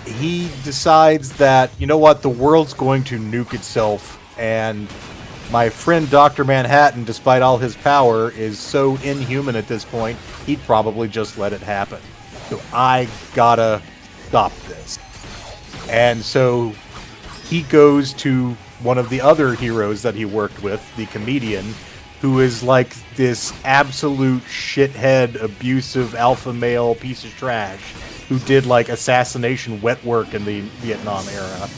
He decides that, you know what, the world's going to nuke itself, and my friend Dr. Manhattan, despite all his power, is so inhuman at this point, he'd probably just let it happen. So I gotta stop this. And so he goes to one of the other heroes that he worked with, the comedian, who is like this absolute shithead, abusive alpha male piece of trash who did like assassination wet work in the Vietnam era.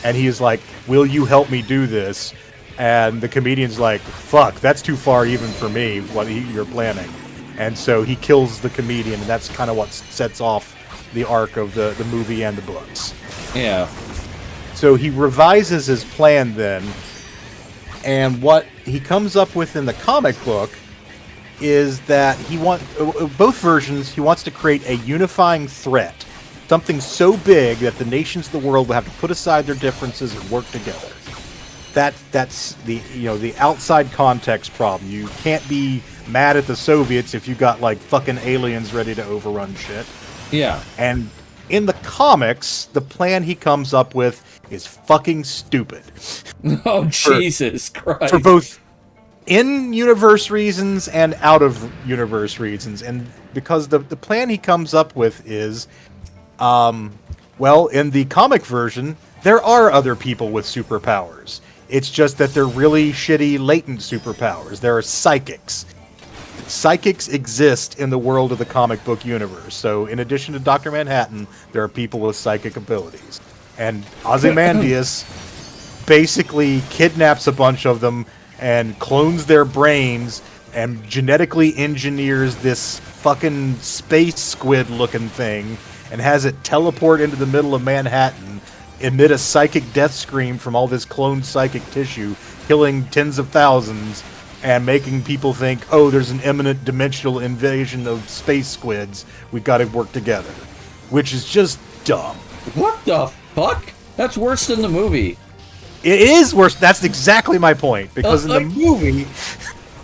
And he is like, will you help me do this? And the comedian's like, fuck, that's too far even for me, what you're planning. And so he kills the comedian, and that's kind of what sets off the arc of the movie and the books. Yeah. So he revises his plan then, and what he comes up with in the comic book is that both versions, he wants to create a unifying threat, something so big that the nations of the world will have to put aside their differences and work together. That's the outside context problem. You can't be mad at the Soviets if you got like fucking aliens ready to overrun shit. Yeah. And In the comics, the plan he comes up with is fucking stupid. Oh, Jesus Christ. For both in-universe reasons and out-of-universe reasons. And because the plan he comes up with is, well, in the comic version, there are other people with superpowers. It's just that they're really shitty latent superpowers. There are psychics. Psychics exist in the world of the comic book universe. So in addition to Dr. Manhattan, there are people with psychic abilities. And Ozymandias basically kidnaps a bunch of them and clones their brains and genetically engineers this fucking space squid looking thing and has it teleport into the middle of Manhattan, emit a psychic death scream from all this cloned psychic tissue, killing tens of thousands, and making people think, oh, there's an imminent dimensional invasion of space squids. We gotta work together. Which is just dumb. What the fuck? That's worse than the movie. It is worse. That's exactly my point. Because in the movie...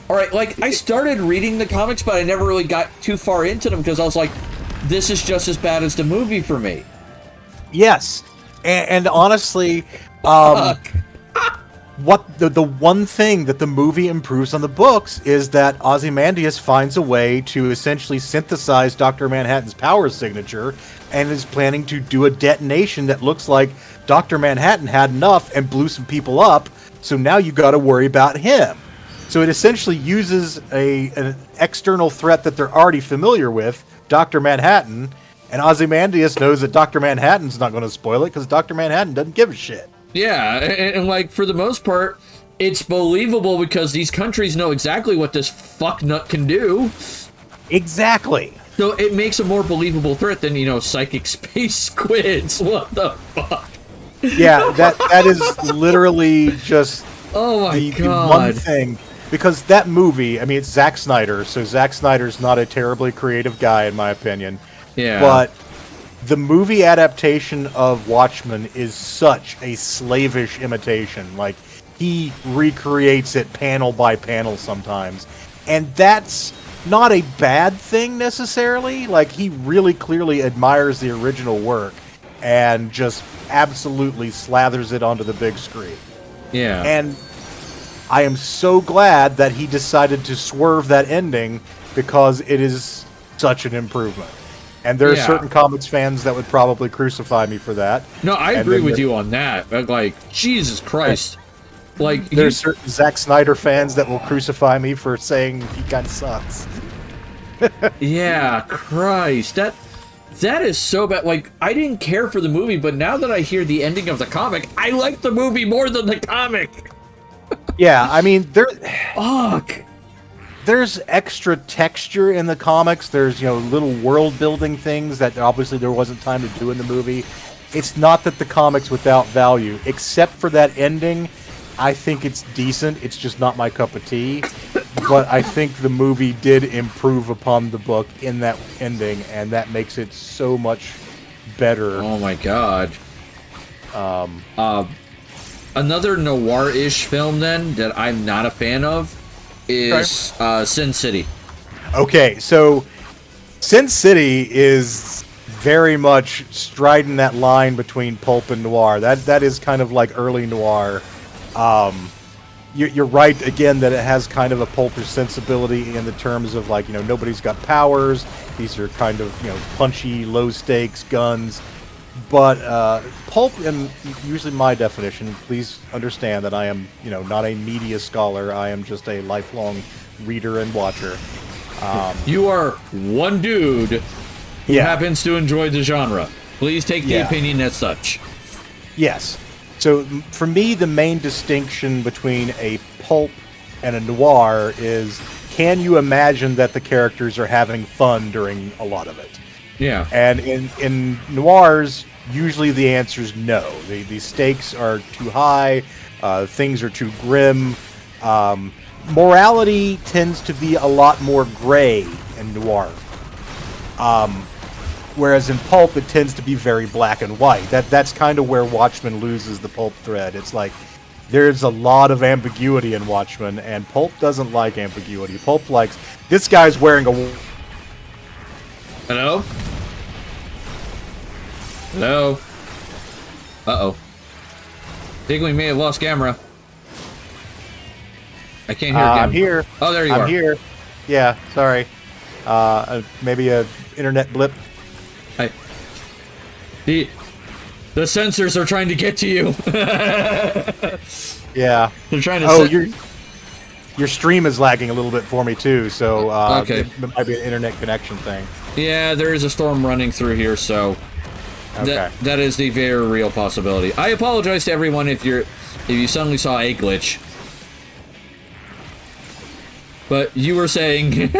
Alright, like, I started reading the comics, but I never really got too far into them because I was like, this is just as bad as the movie for me. Yes. And honestly, what the one thing that the movie improves on the books is that Ozymandias finds a way to essentially synthesize Dr. Manhattan's power signature and is planning to do a detonation that looks like Dr. Manhattan had enough and blew some people up, so now you got to worry about him. So it essentially uses an external threat that they're already familiar with, Dr. Manhattan, and Ozymandias knows that Dr. Manhattan's not going to spoil it because Dr. Manhattan doesn't give a shit. Yeah, and like, for the most part, it's believable because these countries know exactly what this fucknut can do. Exactly. So it makes a more believable threat than, psychic space squids. What the fuck? Yeah, that is literally just the one thing. Because that movie, I mean, it's Zack Snyder, so Zack Snyder's not a terribly creative guy, in my opinion. Yeah. But the movie adaptation of Watchmen is such a slavish imitation. Like, he recreates it panel by panel sometimes. And that's not a bad thing, necessarily. Like, he really clearly admires the original work and just absolutely slathers it onto the big screen. Yeah. And I am so glad that he decided to swerve that ending because it is such an improvement. And there are certain comics fans that would probably crucify me for that. No, I agree with you on that. But, like, Jesus Christ. Like, there's certain Zack Snyder fans that will crucify me for saying he kind of sucks. Yeah, Christ. That is so bad. Like, I didn't care for the movie, but now that I hear the ending of the comic, I like the movie more than the comic. Yeah, I mean, Fuck. There's extra texture in the comics. There's, little world building things that obviously there wasn't time to do in the movie. It's not that the comic's without value, except for that ending. I think it's decent. It's just not my cup of tea. But I think the movie did improve upon the book in that ending, and that makes it so much better. Oh my god. Another noir-ish film then that I'm not a fan of is Sin City. Okay, so Sin City is very much striding that line between pulp and noir. That is kind of like early noir. You're right again that it has kind of a pulpish sensibility in the terms of, like, nobody's got powers. These are kind of punchy, low stakes guns. But pulp, and usually my definition, please understand that I am, not a media scholar. I am just a lifelong reader and watcher. You are one dude who happens to enjoy the genre. Please take the opinion as such. Yes. So for me, the main distinction between a pulp and a noir is, can you imagine that the characters are having fun during a lot of it? Yeah. And in noirs, usually the answer is no. The stakes are too high, things are too grim. Morality tends to be a lot more gray in noir. Whereas in pulp, it tends to be very black and white. That's kind of where Watchmen loses the pulp thread. It's like, there's a lot of ambiguity in Watchmen, and pulp doesn't like ambiguity. Pulp likes, this guy's wearing a... Hello? Hello? Uh-oh. I think we may have lost camera. I can't hear again. I'm here. Oh, there you are. I'm here. Yeah, sorry. Maybe a internet blip. Hi. The sensors are trying to get to you. Yeah. They're trying to. Oh, your stream is lagging a little bit for me too, so Okay. it might be an internet connection thing. Yeah, there is a storm running through here, so Okay. that is the very real possibility. I apologize to everyone if you suddenly saw a glitch. But you were saying.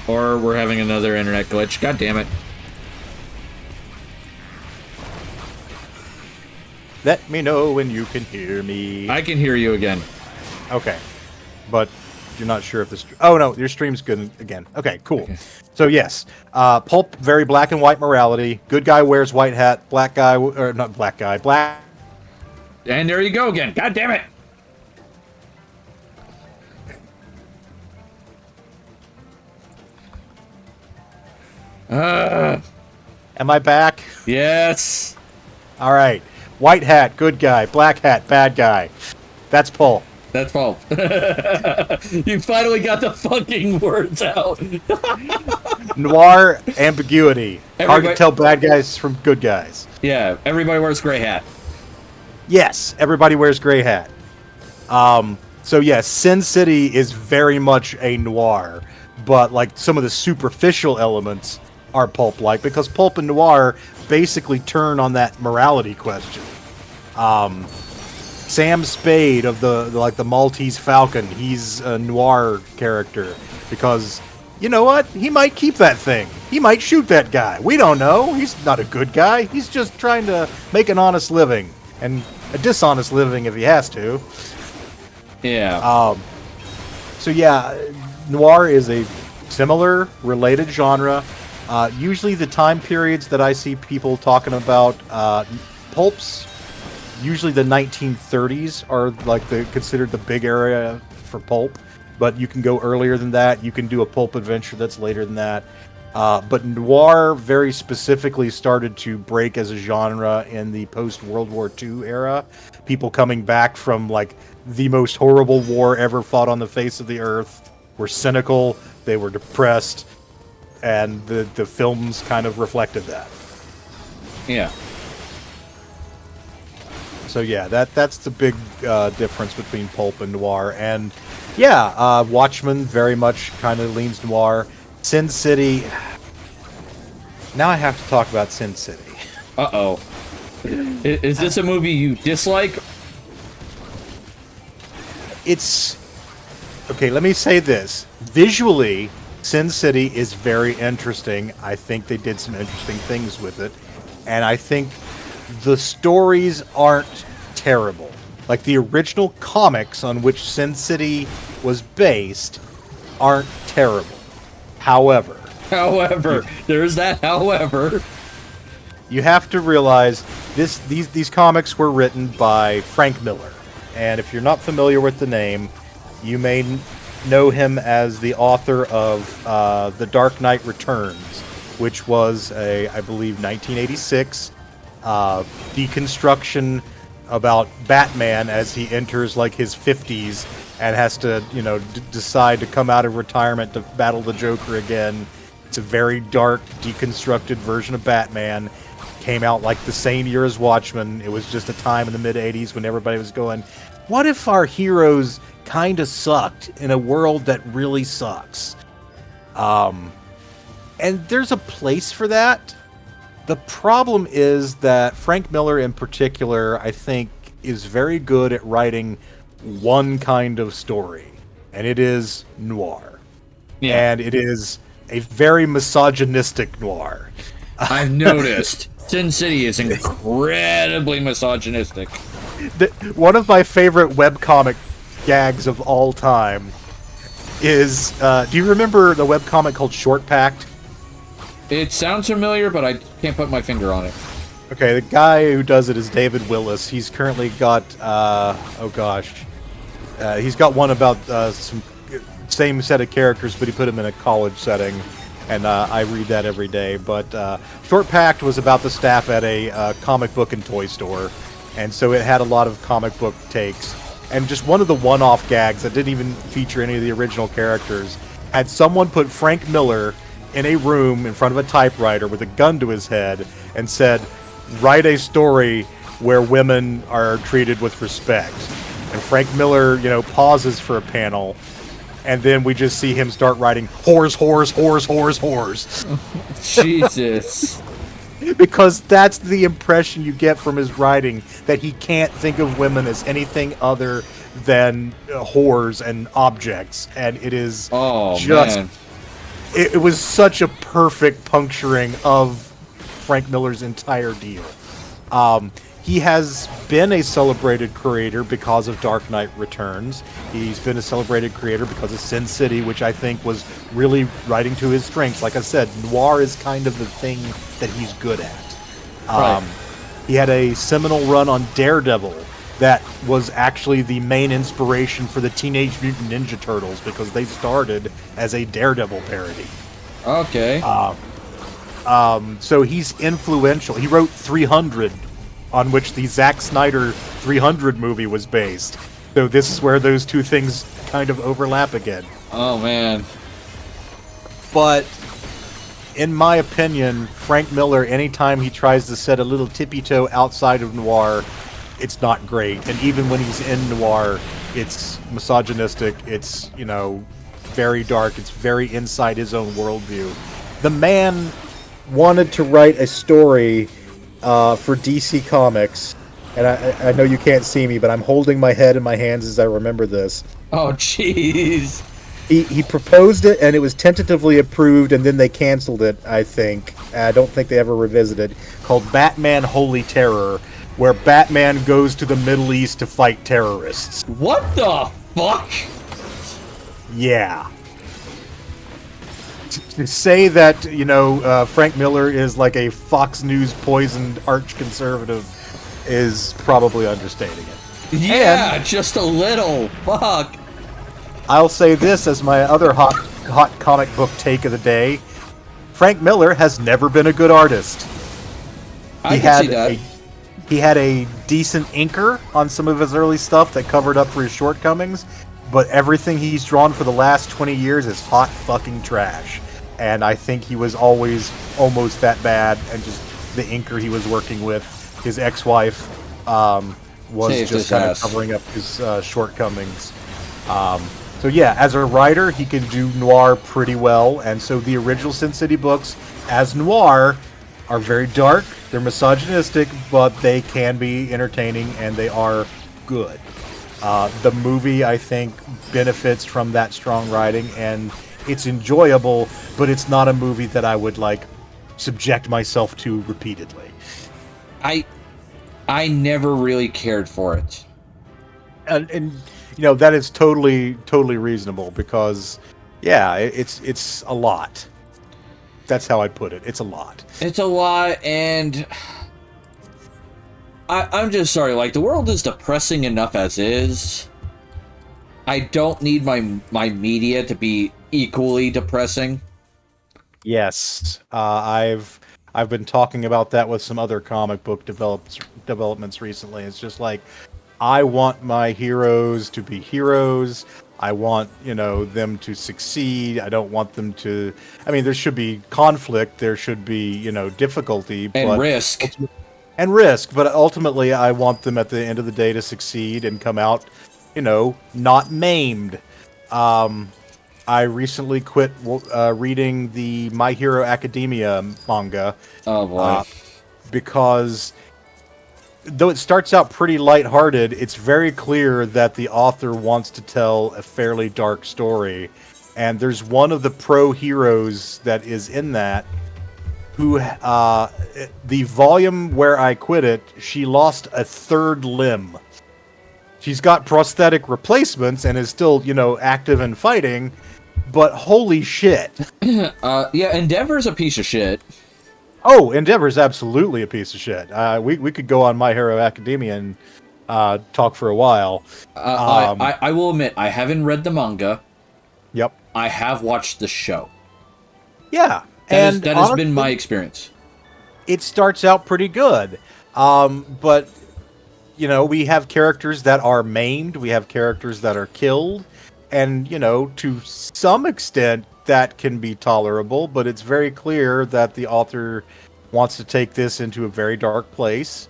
Or we're having another internet glitch. God damn it. Let me know when you can hear me. I can hear you again. Okay. But you're not sure if this... Oh, no, your stream's good again. Okay, cool. Okay. So, yes. Pulp, very black and white morality. Good guy wears white hat. Black guy... Or not black guy. Black... And there you go again. God damn it. Am I back? Yes. All right. White hat, good guy. Black hat, bad guy. That's Pulp. That's Pulp. You finally got the fucking words out. Noir ambiguity. Hard to tell bad guys from good guys. Yeah, everybody wears gray hat. Yes, everybody wears gray hat. So yes, Sin City is very much a noir, but like some of the superficial elements are Pulp-like because Pulp and Noir basically turn on that morality question. Sam Spade of the Maltese Falcon, he's a noir character because you know what? He might keep that thing. He might shoot that guy. We don't know. He's not a good guy. He's just trying to make an honest living and a dishonest living if he has to. Yeah. So yeah, noir is a similar, related genre. Usually the time periods that I see people talking about, pulps, usually the 1930s are like considered the big area for pulp, but you can go earlier than that. You can do a pulp adventure that's later than that. But noir very specifically started to break as a genre in the post-World War II era. People coming back from like the most horrible war ever fought on the face of the earth were cynical, they were depressed, and the films kind of reflected that. Yeah. So yeah, that's the big difference between pulp and noir. And yeah, Watchmen very much kind of leans noir. Sin City. Now I have to talk about Sin City. Uh-oh. Is this a movie you dislike? It's... Okay, let me say this. Visually, Sin City is very interesting. I think they did some interesting things with it. And I think the stories aren't terrible. Like, the original comics on which Sin City was based aren't terrible. However, there's that however. You have to realize these comics were written by Frank Miller. And if you're not familiar with the name, you may know him as the author of The Dark Knight Returns, which was I believe, 1986 deconstruction about Batman as he enters like his 50s and has to, decide to come out of retirement to battle the Joker again. It's a very dark, deconstructed version of Batman. Came out like the same year as Watchmen. It was just a time in the mid-'80s when everybody was going, what if our heroes kind of sucked in a world that really sucks? And there's a place for that. The problem is that Frank Miller in particular, I think, is very good at writing one kind of story. And it is noir. Yeah. And it is a very misogynistic noir. I've noticed. Sin City is incredibly misogynistic. One of my favorite webcomic gags of all time is, do you remember the webcomic called Short Packed? It sounds familiar, but I can't put my finger on it. Okay, the guy who does it is David Willis. He's currently got, he's got one about some same set of characters, but he put them in a college setting. and I read that every day. But Short Packed was about the staff at a comic book and toy store, and so it had a lot of comic book takes. And just one of the one-off gags that didn't even feature any of the original characters had someone put Frank Miller in a room in front of a typewriter with a gun to his head and said, "Write a story where women are treated with respect." And Frank Miller, pauses for a panel, and then we just see him start writing whores, whores, whores, whores, whores. Jesus. Because that's the impression you get from his writing, that he can't think of women as anything other than whores and objects. And it is man. It was such a perfect puncturing of Frank Miller's entire deal. He has been a celebrated creator because of Dark Knight Returns. He's been a celebrated creator because of Sin City, which I think was really writing to his strengths. Like I said, noir is kind of the thing that he's good at. Right. He had a seminal run on Daredevil that was actually the main inspiration for the Teenage Mutant Ninja Turtles, because they started as a Daredevil parody. Okay. So he's influential. He wrote 300, on which the Zack Snyder 300 movie was based. So this is where those two things kind of overlap again. Oh, man. But in my opinion, Frank Miller, anytime he tries to set a little tippy toe outside of noir, it's not great. And even when he's in noir, it's misogynistic, it's, very dark, it's very inside his own worldview. The man wanted to write a story for DC Comics, and I know you can't see me, but I'm holding my head in my hands as I remember this. Oh, jeez. He proposed it, and it was tentatively approved, and then they canceled it, I think. I don't think they ever revisited. Called Batman Holy Terror, where Batman goes to the Middle East to fight terrorists. What the fuck? Yeah. To say that, Frank Miller is like a Fox News poisoned arch-conservative is probably understating it. Yeah, And just a little. Fuck. I'll say this as my other hot comic book take of the day. Frank Miller has never been a good artist. I can see that. He had a decent inker on some of his early stuff that covered up for his shortcomings, but everything he's drawn for the last 20 years is hot fucking trash. And I think he was always almost that bad, and just the inker he was working with, his ex-wife, was Saved just his kind of ass. covering up his shortcomings. So yeah, as a writer, he can do noir pretty well, and so the original Sin City books, as noir, are very dark, they're misogynistic, but they can be entertaining, and they are good. The movie, I think, benefits from that strong writing, and it's enjoyable, but it's not a movie that I would, subject myself to repeatedly. I never really cared for it. And that is totally reasonable, because, yeah, it's a lot. That's how I'd put it. It's a lot. It's a lot, and I'm just sorry. The world is depressing enough as is. I don't need my media to be equally depressing. Yes, I've been talking about that with some other comic book developments recently. It's just I want my heroes to be heroes. I want, them to succeed. I don't want them to... I mean, there should be conflict. There should be, difficulty. And risk. And risk. But ultimately, I want them at the end of the day to succeed and come out, not maimed. I recently quit reading the My Hero Academia manga. Oh, boy. Because... though it starts out pretty lighthearted, it's very clear that the author wants to tell a fairly dark story. And there's one of the pro-heroes that is in that who, the volume where I quit it, she lost a third limb. She's got prosthetic replacements and is still, active and fighting, but holy shit. Yeah, Endeavor's a piece of shit. Oh, Endeavor's absolutely a piece of shit. We could go on My Hero Academia and talk for a while. I will admit, I haven't read the manga. Yep. I have watched the show. Yeah, That has honestly, been my experience. it starts out pretty good. But you know, we have characters that are maimed, we have characters that are killed, and you know, to some extent that can be tolerable, but it's very clear that the author wants to take this into a very dark place.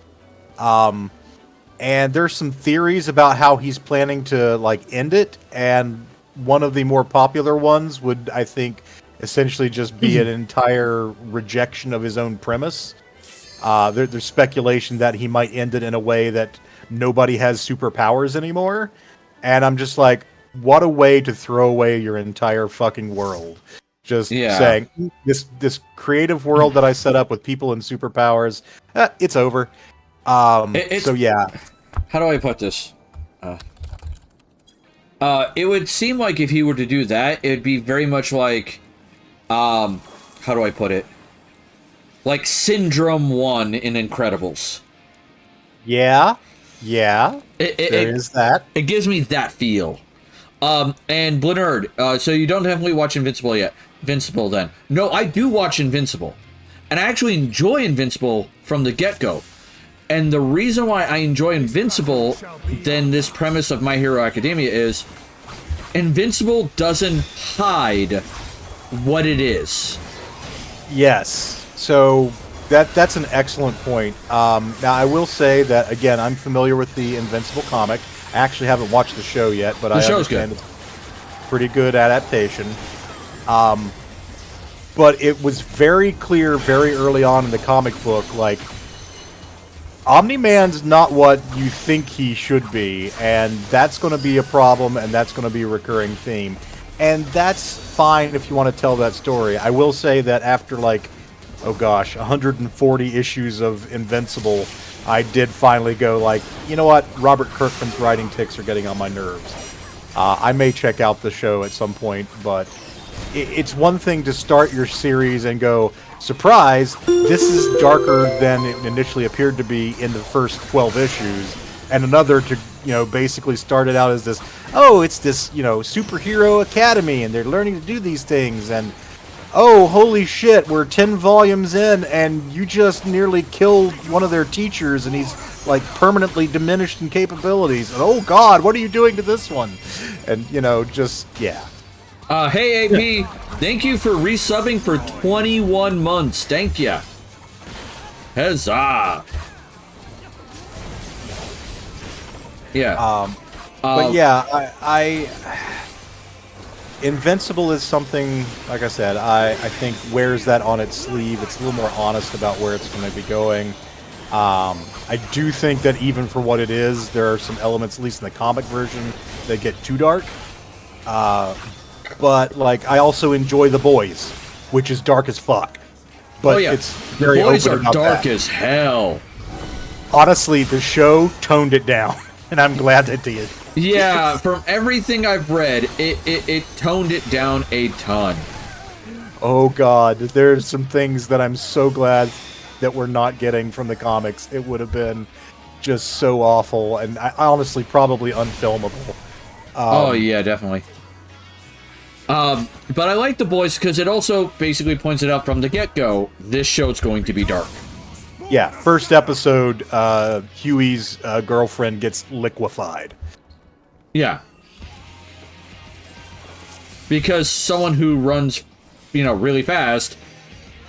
And there's some theories about how he's planning to like end it, and one of the more popular ones would, I think, essentially just be an entire rejection of his own premise. There's speculation that he might end it in a way that nobody has superpowers anymore, and I'm just like, what a way to throw away your entire fucking world. Just saying, this creative world that I set up with people and superpowers, it's over. So yeah. How do I put this? It would seem like if he were to do that, it would be very much like, how do I put it? Like Syndrome 1 in Incredibles. Yeah. There is that. It gives me that feel. And Blinerd, so you don't definitely watch Invincible yet. Invincible then. No, I do watch Invincible. And I actually enjoy Invincible from the get-go. And the reason why I enjoy Invincible than this premise of My Hero Academia is Invincible doesn't hide what it is. Yes. So that's an excellent point. Now I will say that again, I'm familiar with the Invincible comic. I actually haven't watched the show yet, but I understand it's a pretty good adaptation. But it was very clear very early on in the comic book, like, Omni-Man's not what you think he should be, and that's going to be a problem, and that's going to be a recurring theme. And that's fine if you want to tell that story. I will say that after, like, 140 issues of Invincible, I did finally go, like, you know what? Robert Kirkman's writing tics are getting on my nerves. I may check out the show at some point, but it's one thing to start your series and go, surprise, this is darker than it initially appeared to be in the first 12 issues, and another to, you know, basically start it out as this, it's this, you know, superhero academy, and they're learning to do these things, and holy shit, we're 10 volumes in, and you just nearly killed one of their teachers, and he's, like, permanently diminished in capabilities, and oh god, what are you doing to this one? And, you know, just, yeah. Hey, AP, thank you for resubbing for 21 months. Thank ya. Huzzah. Yeah. But yeah, I Invincible is something, like I said, I think wears that on its sleeve. It's a little more honest about where it's going to be going. I do think that even for what it is, there are some elements, at least in the comic version, that get too dark. But, like, I also enjoy The Boys, which is dark as fuck. But it's very The Boys open are about dark that. as hell. Honestly, the show toned it down, and I'm glad they did. Yeah, from everything I've read, it toned it down a ton. Oh god, there's some things that I'm so glad that we're not getting from the comics. It would have been just so awful, and honestly probably unfilmable. Oh yeah, definitely. But I like The Boys because it also basically points it out from the get-go, this show's going to be dark. Yeah, first episode, Huey's girlfriend gets liquefied. Yeah. Because someone who runs, really fast,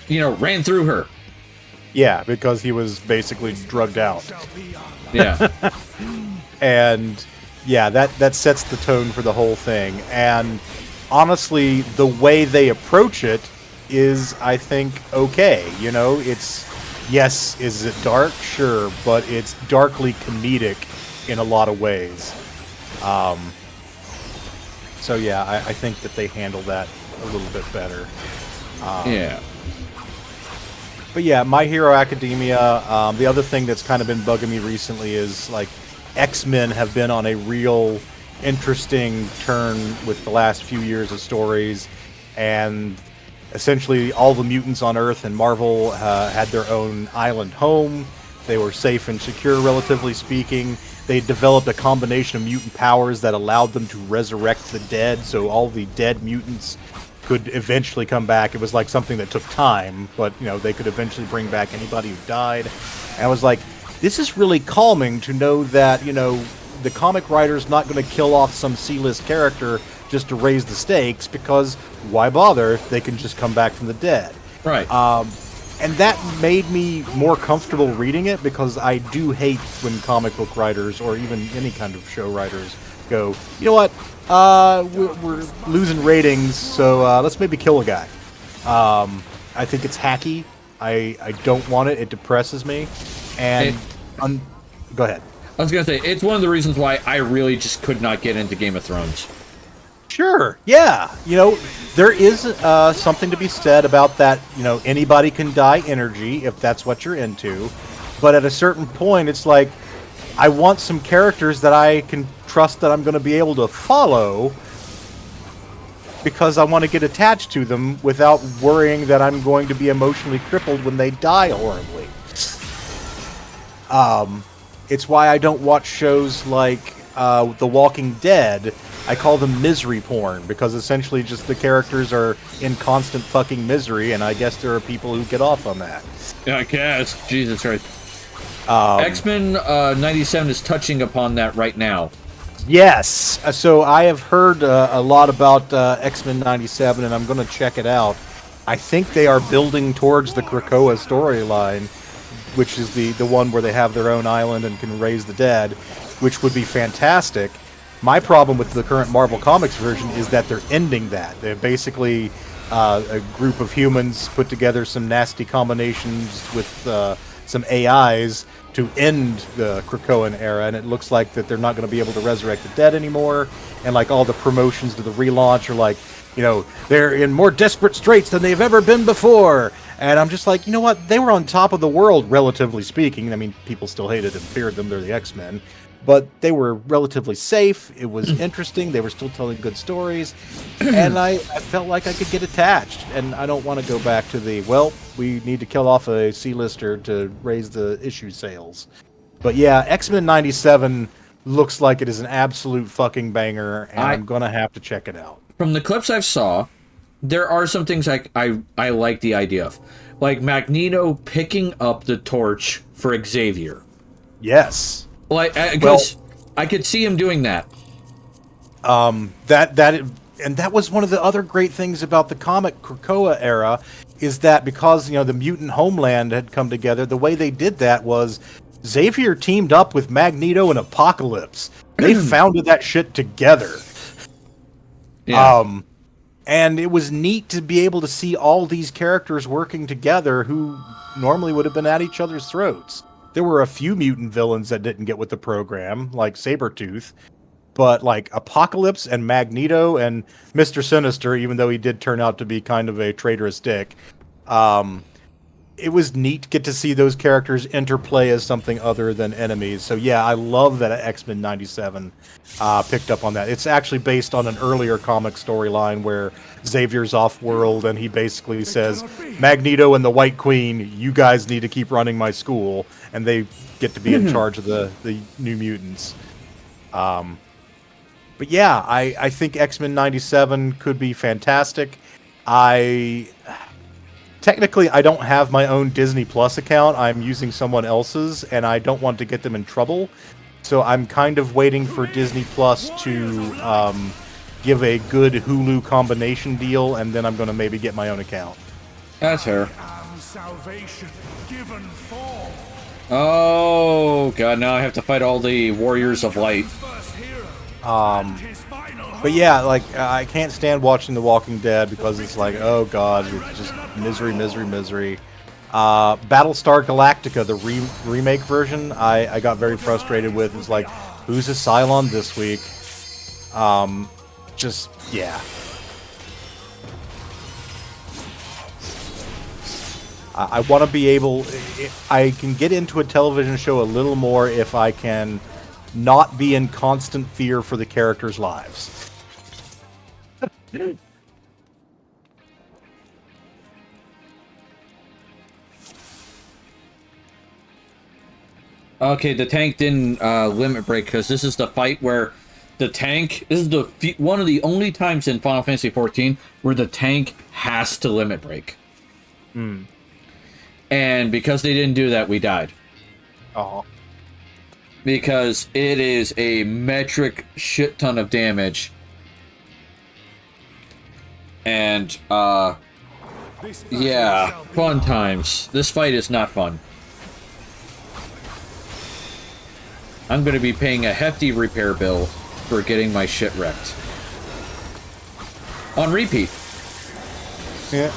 ran through her. Yeah, because he was basically drugged out. Yeah. And yeah, that sets the tone for the whole thing. And honestly, the way they approach it is, I think, okay. Yes, is it dark? Sure, but it's darkly comedic in a lot of ways. So yeah, I think that they handle that a little bit better. Yeah. But yeah, My Hero Academia, the other thing that's kind of been bugging me recently is, like, X-Men have been on a real interesting turn with the last few years of stories, and essentially all the mutants on Earth and Marvel had their own island home. They were safe and secure, relatively speaking. They developed a combination of mutant powers that allowed them to resurrect the dead, so all the dead mutants could eventually come back. It was like something that took time, but they could eventually bring back anybody who died. And I was like, this is really calming to know that the comic writer's not going to kill off some C-list character just to raise the stakes, because why bother? They can just come back from the dead. Right. And that made me more comfortable reading it, because I do hate when comic book writers, or even any kind of show writers, go, you know what, we're losing ratings, so let's maybe kill a guy. I think it's hacky. I don't want it. It depresses me. And go ahead. I was going to say, it's one of the reasons why I really just could not get into Game of Thrones. Sure, yeah. There is something to be said about that, anybody can die energy if that's what you're into. But at a certain point, it's like, I want some characters that I can trust that I'm going to be able to follow, because I want to get attached to them without worrying that I'm going to be emotionally crippled when they die horribly. It's why I don't watch shows like The Walking Dead. I call them misery porn, because essentially just the characters are in constant fucking misery, and I guess there are people who get off on that. Yeah, I guess. Jesus Christ. X-Men 97 is touching upon that right now. Yes. So I have heard a lot about X-Men 97, and I'm going to check it out. I think they are building towards the Krakoa storyline, which is the one where they have their own island and can raise the dead, which would be fantastic. My problem with the current Marvel Comics version is that they're ending that. They're basically a group of humans put together some nasty combinations with some AIs to end the Krakoan era, and it looks like that they're not going to be able to resurrect the dead anymore, and like all the promotions to the relaunch are like, they're in more desperate straits than they've ever been before. And I'm just like, you know what? They were on top of the world, relatively speaking. I mean, people still hated and feared them. They're the X-Men. But they were relatively safe. It was interesting. They were still telling good stories. And I felt like I could get attached. And I don't want to go back to we need to kill off a C-lister to raise the issue sales. But yeah, X-Men 97 looks like it is an absolute fucking banger, and I'm going to have to check it out. From the clips I've saw, there are some things I like the idea of. Like Magneto picking up the torch for Xavier. Yes. Like, because I could see him doing that. That was one of the other great things about the comic Krakoa era, is that because the mutant homeland had come together, the way they did that was Xavier teamed up with Magneto and Apocalypse. They founded that shit together. Yeah. And it was neat to be able to see all these characters working together who normally would have been at each other's throats. There were a few mutant villains that didn't get with the program, like Sabretooth, but like Apocalypse and Magneto and Mr. Sinister, even though he did turn out to be kind of a traitorous dick, it was neat to get to see those characters interplay as something other than enemies. So yeah, I love that X-Men 97 picked up on that. It's actually based on an earlier comic storyline where Xavier's off-world, and he basically says, Magneto and the White Queen, you guys need to keep running my school, and they get to be in charge of the New Mutants. But yeah, I think X-Men 97 could be fantastic. Technically, I don't have my own Disney Plus account. I'm using someone else's, and I don't want to get them in trouble. So I'm kind of waiting for Disney Plus to give a good Hulu combination deal, and then I'm going to maybe get my own account. That's fair. Oh, God, now I have to fight all the Warriors of Light. But yeah, like, I can't stand watching The Walking Dead because it's like, oh god, it's just misery, misery, misery. Battlestar Galactica, the remake version, I got very frustrated with. It's like, who's a Cylon this week? Yeah. I want to be able... I can get into a television show a little more if I can not be in constant fear for the characters' lives. Okay, the tank didn't limit break, because this is the fight where the tank. This is one of the only times in Final Fantasy XIV where the tank has to limit break. And because they didn't do that, we died. Oh. Because it is a metric shit ton of damage. And, yeah, fun times. This fight is not fun. I'm going to be paying a hefty repair bill for getting my shit wrecked. On repeat. Yeah.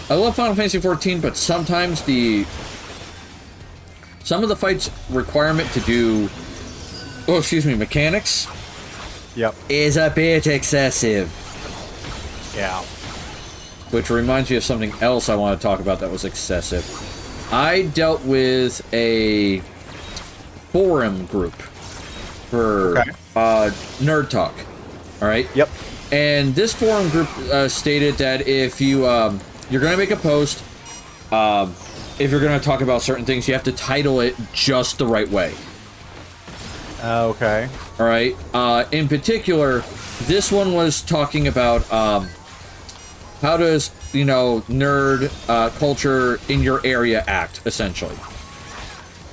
I love Final Fantasy XIV, but sometimes some of the fights requirement to do, mechanics. Yep. Is a bit excessive. Yeah. Which reminds me of something else I want to talk about that was excessive. I dealt with a forum group for Nerd Talk. All right. Yep. And this forum group stated that if you're going to make a post, if you're going to talk about certain things, you have to title it just the right way. Okay. All right. In particular, this one was talking about how does, nerd culture in your area act, essentially.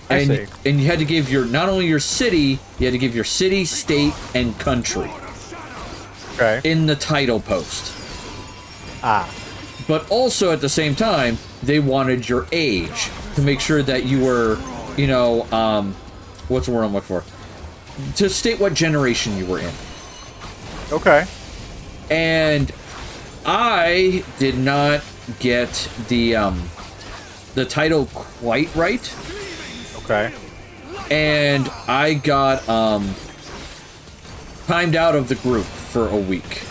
I see. And you had to give not only your city, you had to give your city, state, and country. Okay. In the title post. But also at the same time, they wanted your age to make sure that you were, what's the word I'm looking for? To state what generation you were in. Okay. And I did not get the title quite right. Okay. And I got timed out of the group for a week.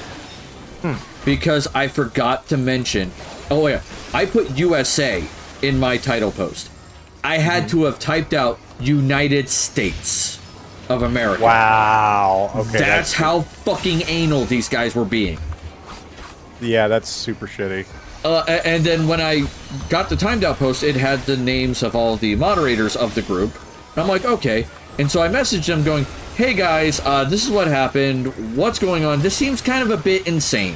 Because I forgot to mention... Oh, yeah. I put USA in my title post. I had to have typed out United States of America. Wow. Okay. That's how fucking anal these guys were being. Yeah, that's super shitty. And then when I got the timed out post, it had the names of all the moderators of the group. And I'm like, okay. And so I messaged them going, hey guys, this is what happened. What's going on? This seems kind of a bit insane.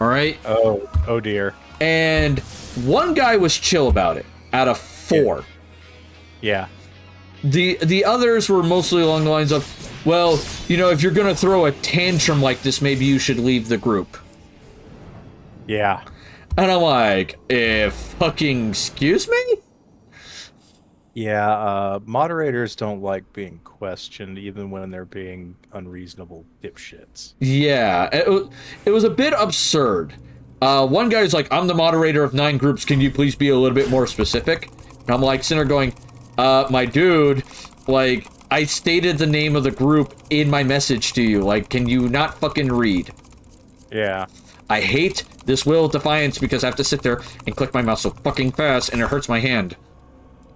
All right? Oh dear. And one guy was chill about it, out of 4. Yeah. The others were mostly along the lines of, well, if you're going to throw a tantrum like this, maybe you should leave the group. Yeah. And I'm like, fucking excuse me? Yeah, moderators don't like being questioned, even when they're being unreasonable dipshits. Yeah, it was a bit absurd. One guy's like, I'm the moderator of 9 groups, can you please be a little bit more specific? And I'm like, sitting there going, my dude, like, I stated the name of the group in my message to you, like, can you not fucking read? Yeah. I hate this Will of Defiance because I have to sit there and click my mouse so fucking fast and it hurts my hand.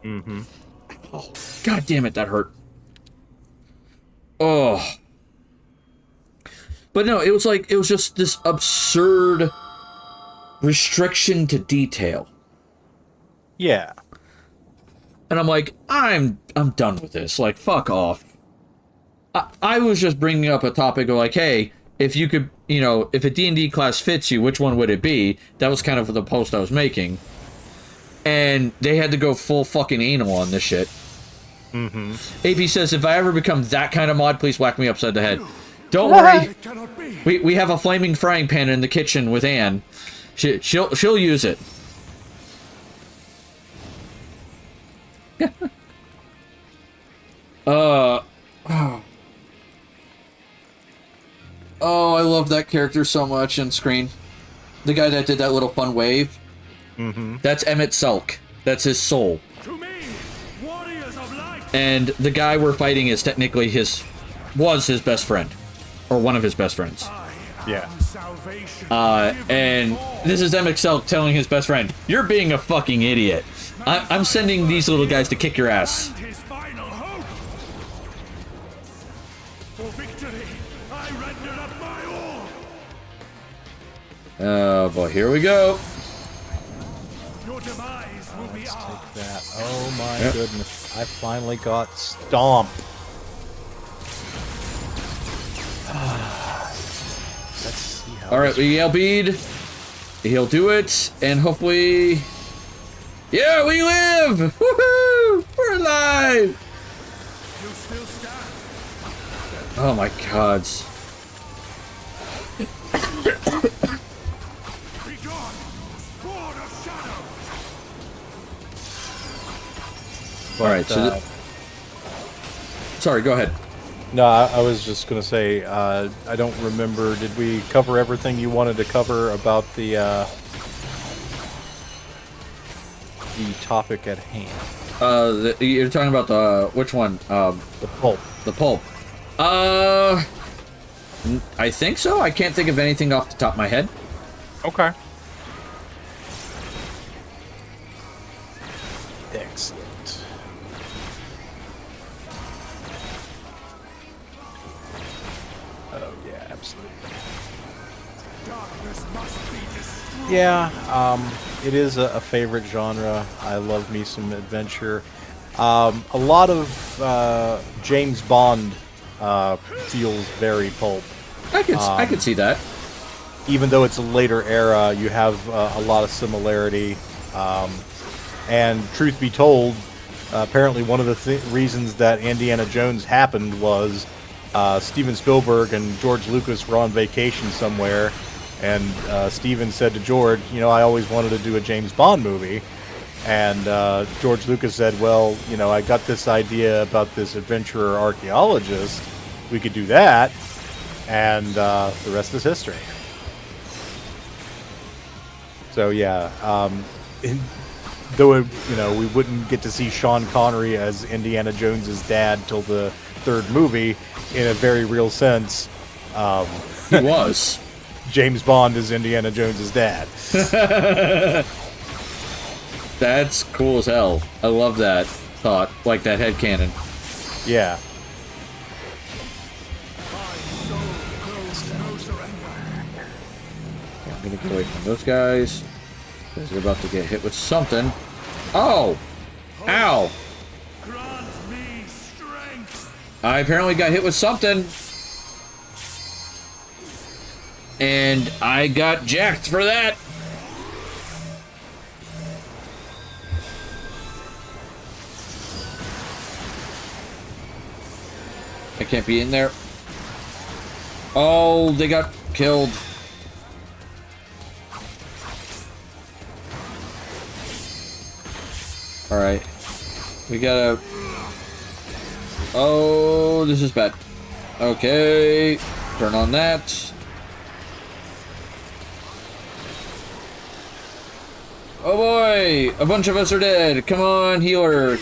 Mm-hmm. Oh, god damn it, that hurt. Oh. But no, it was just this absurd restriction to detail. Yeah. And I'm like, I'm done with this. Like, fuck off. I was just bringing up a topic of like, hey, if you could, if a D&D class fits you, which one would it be? That was kind of the post I was making. And they had to go full fucking anal on this shit. Mm-hmm. AP says, if I ever become that kind of mod, please whack me upside the head. Don't worry. We have a flaming frying pan in the kitchen with Anne. She'll use it. Oh, I love that character so much on screen. The guy that did that little fun wave. Mm-hmm. That's Emmett Selk. That's his soul. To me, warriors of light. And the guy we're fighting is technically was his best friend. Or one of his best friends. Yeah. And this is Emmett Selk telling his best friend, you're being a fucking idiot. I'm sending these little guys to kick your ass. His final hope. For victory, I render up my all. Oh boy, here we go. Your demise will be ours. Take that. Oh my goodness. I finally got Stomp. Let's see how. All right, this- we yell bead. He'll do it, and hopefully, yeah, we live. Woohoo! We're alive. Oh my God. All right, so sorry, go ahead. No, I was just gonna say, I don't remember. Did we cover everything you wanted to cover about the topic at hand? You're talking about the which one? The pulp. The pulp. I think so. I can't think of anything off the top of my head. Okay. Excellent. Oh yeah, absolutely. Yeah, it is a favorite genre. I love me some adventure. A lot of James Bond feels very pulp. I could see that. Even though it's a later era, you have a lot of similarity. And truth be told, apparently one of the reasons that Indiana Jones happened was Steven Spielberg and George Lucas were on vacation somewhere, and Steven said to George, you know, I always wanted to do a James Bond movie. And George Lucas said, well, you know, I got this idea about this adventurer archaeologist. We could do that. And the rest is history. So yeah, though you know we wouldn't get to see Sean Connery as Indiana Jones's dad till the third movie, in a very real sense, He was. James Bond is Indiana Jones's dad. That's cool as hell. I love that thought, like that headcanon. Yeah. I'm gonna get away from those guys, because they're about to get hit with something. Oh! Ow! I apparently got hit with something. And I got jacked for that. I can't be in there. Oh, they got killed. Alright. We gotta... Oh, this is bad. Okay. Turn on that. Oh boy! A bunch of us are dead. Come on, healer.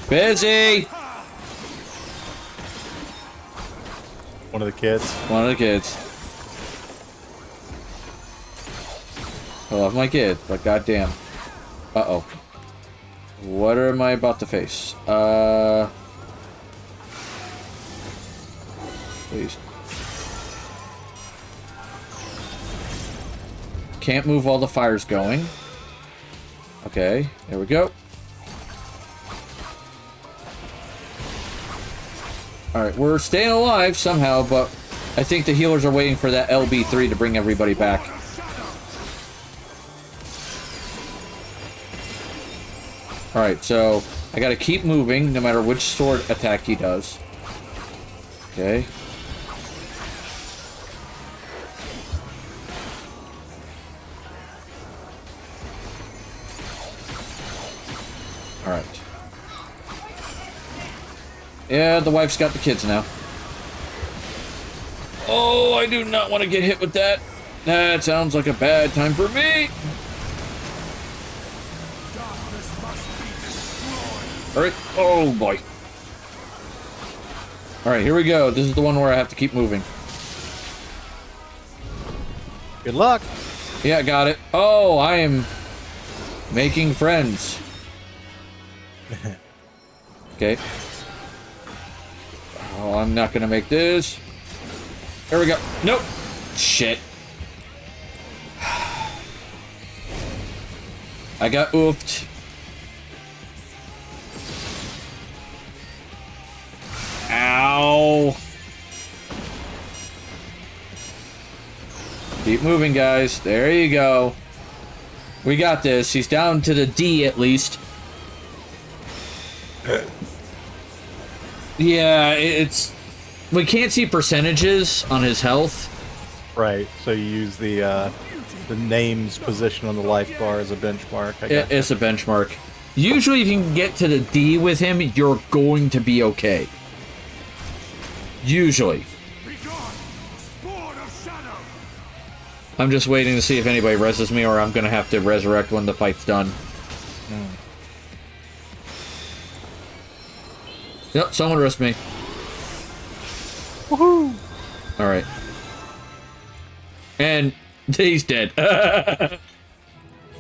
Busy! One of the kids. One of the kids. I love my kid, but goddamn. Uh-oh. What am I about to face? Please. Can't move while the fire's going. Okay, there we go. Alright, we're staying alive somehow, but I think the healers are waiting for that LB3 to bring everybody back. Alright, so I gotta keep moving no matter which sword attack he does. Okay. Alright. Yeah, the wife's got the kids now. Oh, I do not want to get hit with that. That sounds like a bad time for me. Alright. Oh, boy. Alright, here we go. This is the one where I have to keep moving. Good luck. Yeah, got it. Oh, I am making friends. Okay. Oh, I'm not gonna make this. There we go. Nope. Shit. I got oofed. Keep moving, guys. There you go. We got this. He's down to the D at least. Yeah, it's... We can't see percentages on his health. Right, so you use the name's position on the life bar as a benchmark. It's a benchmark. Usually if you can get to the D with him, you're going to be okay. Usually. I'm just waiting to see if anybody reses me, or I'm going to have to resurrect when the fight's done. Yep, someone rest me. Woohoo! Alright. And he's dead.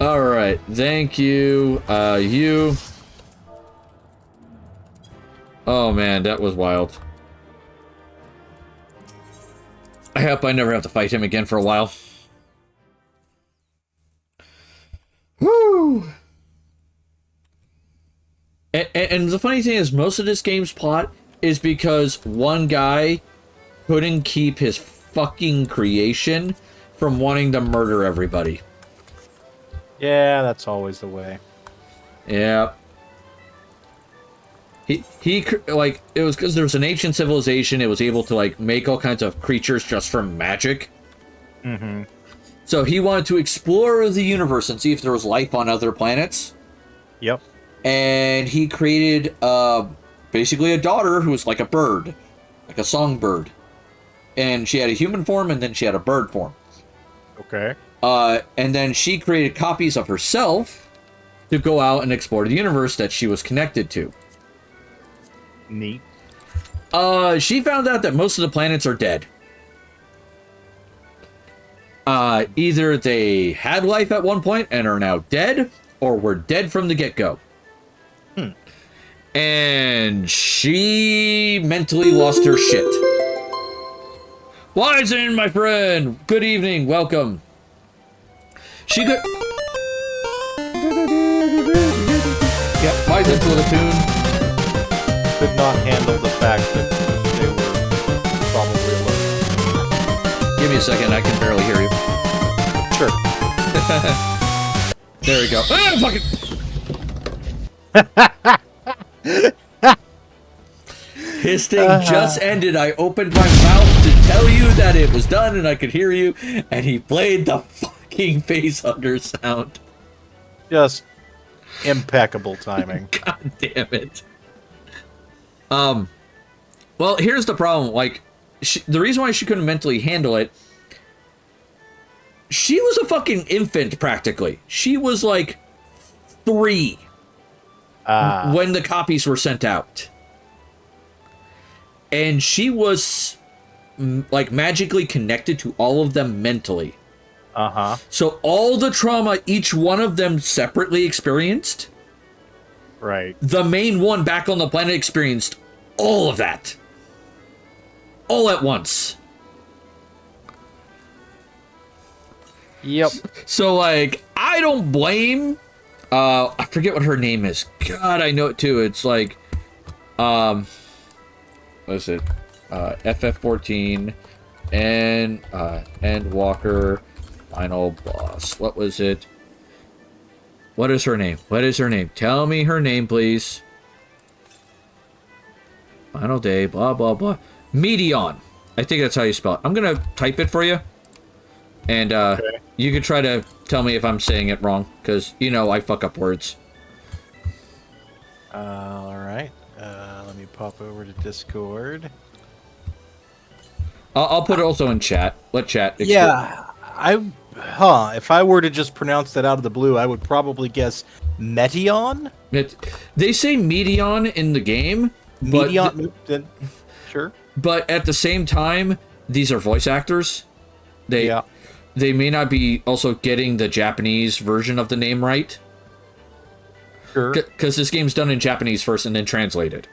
Alright, thank you. You. Oh man, that was wild. I hope I never have to fight him again for a while. Woo! And the funny thing is, most of this game's plot is because one guy couldn't keep his fucking creation from wanting to murder everybody. Yeah, that's always the way. Yeah. He like, it was because there was an ancient civilization, it was able to, like, make all kinds of creatures just from magic. Mm-hmm. So he wanted to explore the universe and see if there was life on other planets. Yep. And he created, basically a daughter who was like a bird. Like a songbird. And she had a human form, and then she had a bird form. Okay. And then she created copies of herself to go out and explore the universe that she was connected to. Neat. She found out that most of the planets are dead. Either they had life at one point and are now dead, or were dead from the get-go. And she mentally lost her shit. Wizen, my friend! Good evening, welcome. She could... Yep, Wizen to the tune. Could not handle the fact that they were probably alone. Give me a second, I can barely hear you. Sure. There we go. Ah, fucking... His thing just ended. I opened my mouth to tell you that it was done and I could hear you, and he played the fucking face under sound. Just impeccable timing. God damn it. Well, here's the problem. Like, the reason why she couldn't mentally handle it, she was a fucking infant, practically. She was, like, 3 when the copies were sent out. And she was, like, magically connected to all of them mentally. Uh-huh. So all the trauma each one of them separately experienced, right, the main one back on the planet experienced all of that. All at once. Yep. So, like, I don't blame... I forget what her name is. God, I know it too. It's like... what is it? FF14 and Walker final boss. What was it? What is her name? What is her name? Tell me her name, please. Final day, blah, blah, blah. Medion. I think that's how you spell it. I'm going to type it for you. And okay. You can try to tell me if I'm saying it wrong, because, you know, I fuck up words. All right. Let me pop over to Discord. I'll put it also in chat. Let chat explain. Yeah, if I were to just pronounce that out of the blue, I would probably guess Meteon? They say Medion in the game. Medion? Sure. But at the same time, these are voice actors. They may not be also getting the Japanese version of the name right. Sure. Because this game's done in Japanese first and then translated.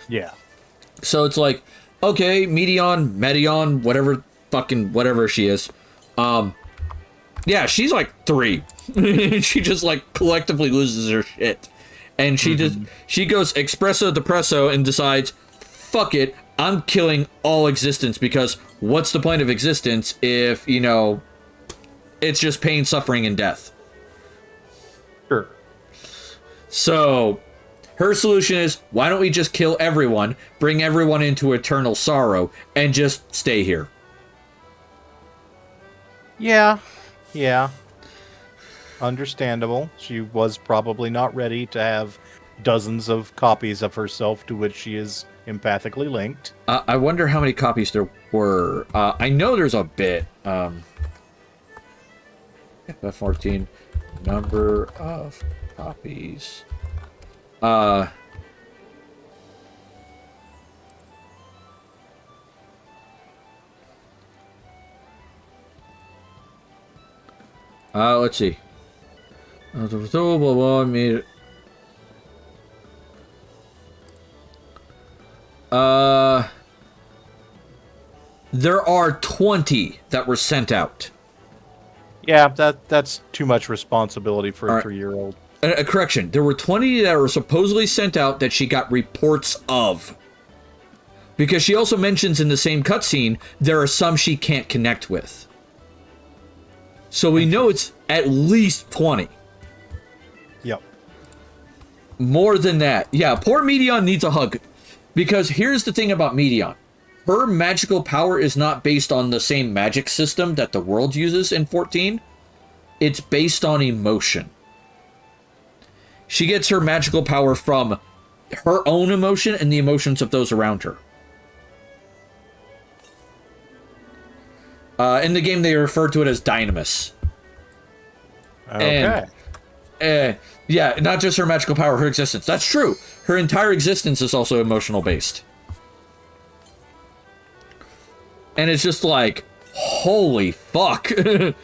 Yeah. So it's like, okay, Medion, whatever she is. Yeah, she's like 3. She just like collectively loses her shit. And she she goes espresso depresso and decides, fuck it, I'm killing all existence, because what's the point of existence if, you know, It's just pain, suffering, and death. Sure. So, her solution is, why don't we just kill everyone, bring everyone into eternal sorrow, and just stay here? Yeah. Understandable. She was probably not ready to have dozens of copies of herself to which she is empathically linked. I wonder how many copies there were. I know there's a bit. 14. Number of copies. Let's see. There are 20 that were sent out. Yeah, that's too much responsibility for a 3-year-old. A correction. There were 20 that were supposedly sent out that she got reports of. Because she also mentions in the same cutscene, there are some she can't connect with. So we know it's at least 20. Yep. More than that. Yeah, poor Medion needs a hug. Because here's the thing about Medion. Her magical power is not based on the same magic system that the world uses in 14. It's based on emotion. She gets her magical power from her own emotion and the emotions of those around her. In the game, they refer to it as dynamis. Okay. And, yeah, not just her magical power, her existence. That's true. Her entire existence is also emotional based. And it's just like, holy fuck. You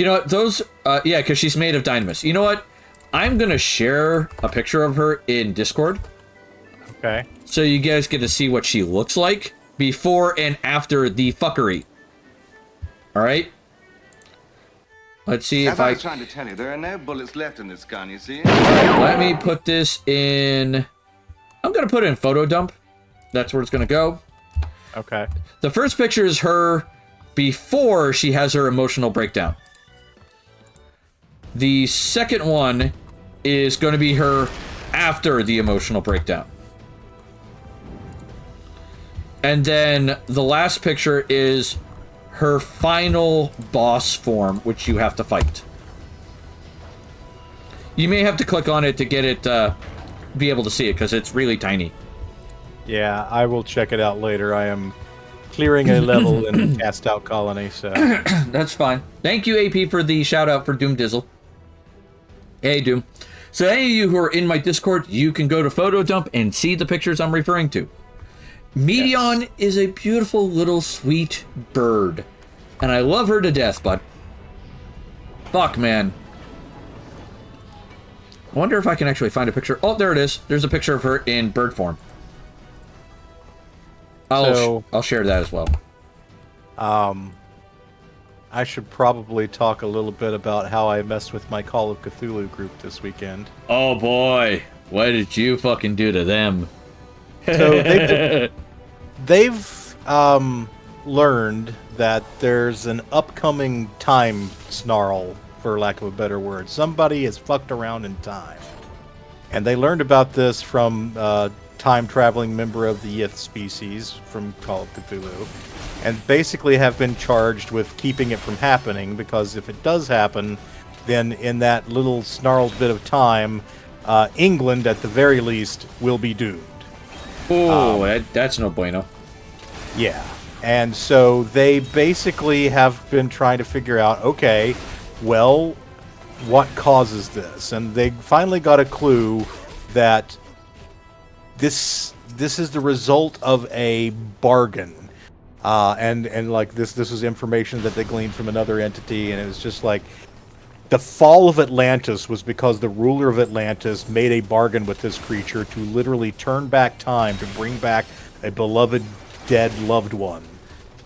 know what, those, yeah, because she's made of dynamis. You know what? I'm going to share a picture of her in Discord. Okay. So you guys get to see what she looks like before and after the fuckery. Alright? Let's see As if I I... was trying to tell you, there are no bullets left in this gun, you see? Let me put this in... I'm going to put it in photo dump. That's where it's going to go. Okay. The first picture is her before she has her emotional breakdown. The second one is going to be her after the emotional breakdown. And then the last picture is her final boss form, which you have to fight. You may have to click on it to get it, be able to see it, because it's really tiny. Yeah, I will check it out later. I am clearing a level in the Cast Out Colony, so... That's fine. Thank you, AP, for the shout-out for Doom Dizzle. Hey, Doom. So any of you who are in my Discord, you can go to Photo Dump and see the pictures I'm referring to. Medion is a beautiful little sweet bird. And I love her to death, bud. Fuck, man. I wonder if I can actually find a picture. Oh, there it is. There's a picture of her in bird form. I'll share that as well. I should probably talk a little bit about how I messed with my Call of Cthulhu group this weekend. Oh boy, what did you fucking do to them? So they've learned that there's an upcoming time snarl, for lack of a better word. Somebody has fucked around in time. And they learned about this from time-traveling member of the Yith species from Call of Cthulhu, and basically have been charged with keeping it from happening, because if it does happen, then in that little snarled bit of time, England, at the very least, will be doomed. Oh, that's no bueno. Yeah. And so they basically have been trying to figure out, okay, well, what causes this? And they finally got a clue that this is the result of a bargain. And like this was information that they gleaned from another entity, and it was just like the fall of Atlantis was because the ruler of Atlantis made a bargain with this creature to literally turn back time to bring back a beloved dead loved one.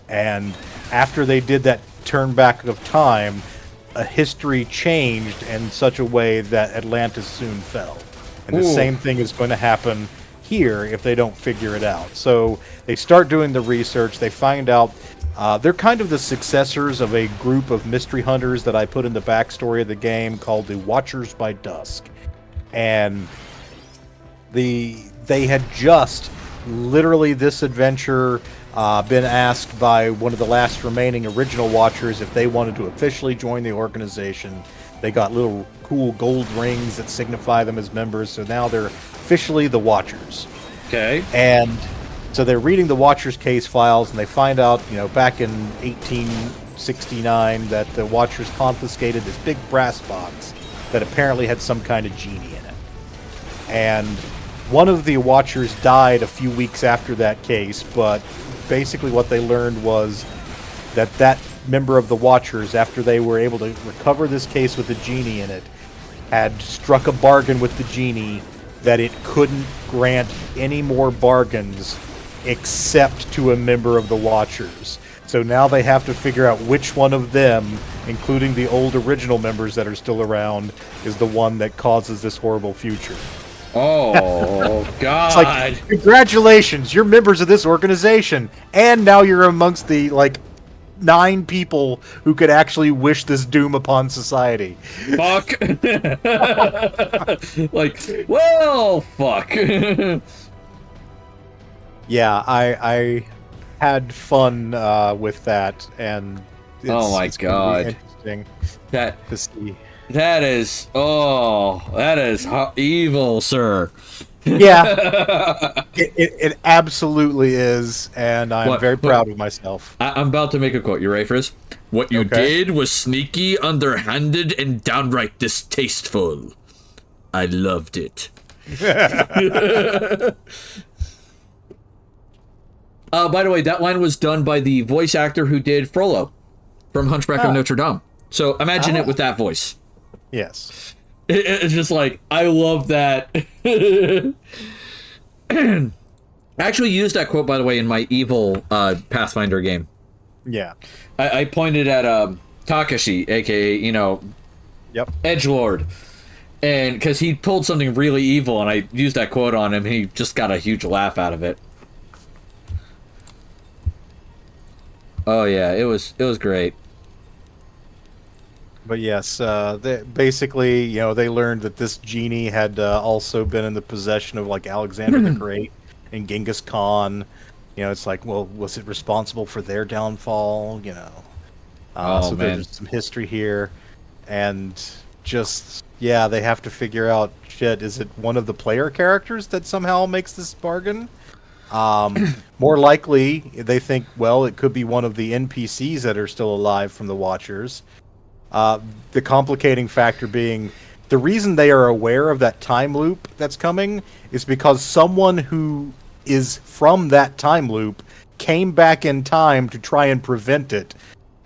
And after they did that turn back of time, a history changed in such a way that Atlantis soon fell. And the same thing is going to happen here if they don't figure it out. So they start doing the research. They find out They're kind of the successors of a group of mystery hunters that I put in the backstory of the game called the Watchers by Dusk. And they had just, literally this adventure, been asked by one of the last remaining original Watchers if they wanted to officially join the organization. They got little cool gold rings that signify them as members, so now they're officially the Watchers. Okay. And so they're reading the Watchers case files, and they find out, back in 1869 that the Watchers confiscated this big brass box that apparently had some kind of genie in it. And one of the Watchers died a few weeks after that case, but basically what they learned was that member of the Watchers, after they were able to recover this case with the genie in it, had struck a bargain with the genie that it couldn't grant any more bargains except to a member of the Watchers. So now they have to figure out which one of them, including the old original members that are still around, is the one that causes this horrible future. Oh, God. It's like, congratulations, you're members of this organization, and now you're amongst the, 9 people who could actually wish this doom upon society. Fuck. Well, fuck. Yeah, I had fun with that, and Oh my it's gonna be God. interesting That to see. that is evil, sir. Yeah, it absolutely is, and I'm very proud of myself. I'm about to make a quote. You ready for this? What you Okay. did was sneaky, underhanded, and downright distasteful. I loved it. By the way, that line was done by the voice actor who did Frollo from Hunchback of Notre Dame. So imagine it with that voice. Yes. It's just like, I love that. I actually used that quote, by the way, in my evil Pathfinder game. Yeah. I pointed at Takashi, aka, Yep. Edgelord. And because he pulled something really evil, and I used that quote on him, he just got a huge laugh out of it. Oh yeah, it was great. But yes, basically, they learned that this genie had also been in the possession of Alexander the Great and Genghis Khan. It's like, well, was it responsible for their downfall? So there's some history here, and just they have to figure out, shit, is it one of the player characters that somehow makes this bargain? More likely, they think, well, it could be one of the NPCs that are still alive from the Watchers. The complicating factor being, the reason they are aware of that time loop that's coming is because someone who is from that time loop came back in time to try and prevent it,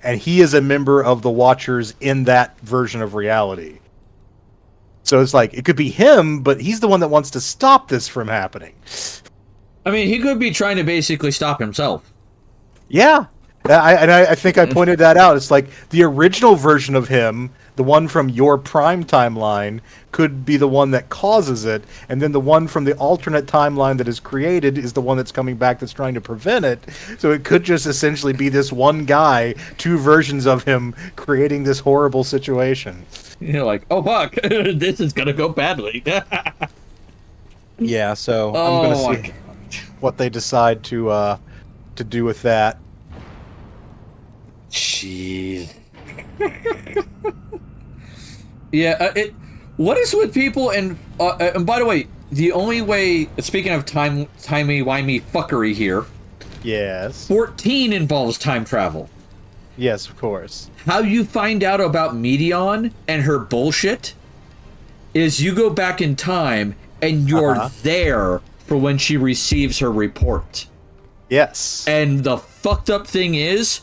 and he is a member of the Watchers in that version of reality. So it's like, it could be him, but he's the one that wants to stop this from happening. I mean, he could be trying to basically stop himself. Yeah. I think I pointed that out. It's like the original version of him, the one from your prime timeline, could be the one that causes it, and then the one from the alternate timeline that is created is the one that's coming back that's trying to prevent it. So it could just essentially be this one guy, 2 versions of him creating this horrible situation. You're like, oh fuck, this is gonna go badly. Yeah, so I'm gonna see what they decide to do with that. Jeez. Yeah, what is with people, and by the way, the only way, speaking of timey-wimey fuckery here, Yes. 14 involves time travel. Yes, of course. How you find out about Medion and her bullshit is you go back in time and you're there for when she receives her report. Yes. And the fucked up thing is,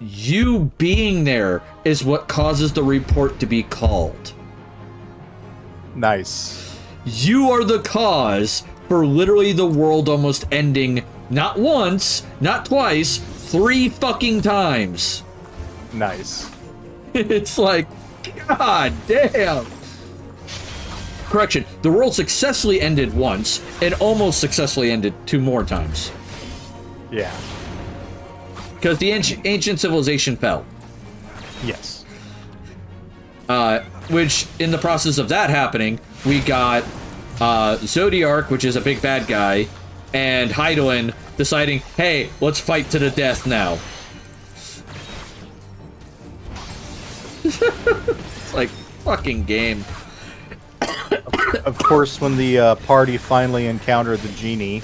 you being there is what causes the report to be called. Nice. You are the cause for literally the world almost ending, not once, not twice, 3 fucking times. Nice. It's like, god damn. Correction, the world successfully ended once, and almost successfully ended 2 more times. Yeah. because the ancient civilization fell. Yes. Which, in the process of that happening, we got Zodiark, which is a big bad guy, and Hydaelyn deciding, hey, let's fight to the death now. It's like, fucking game. Of course, when the party finally encountered the genie,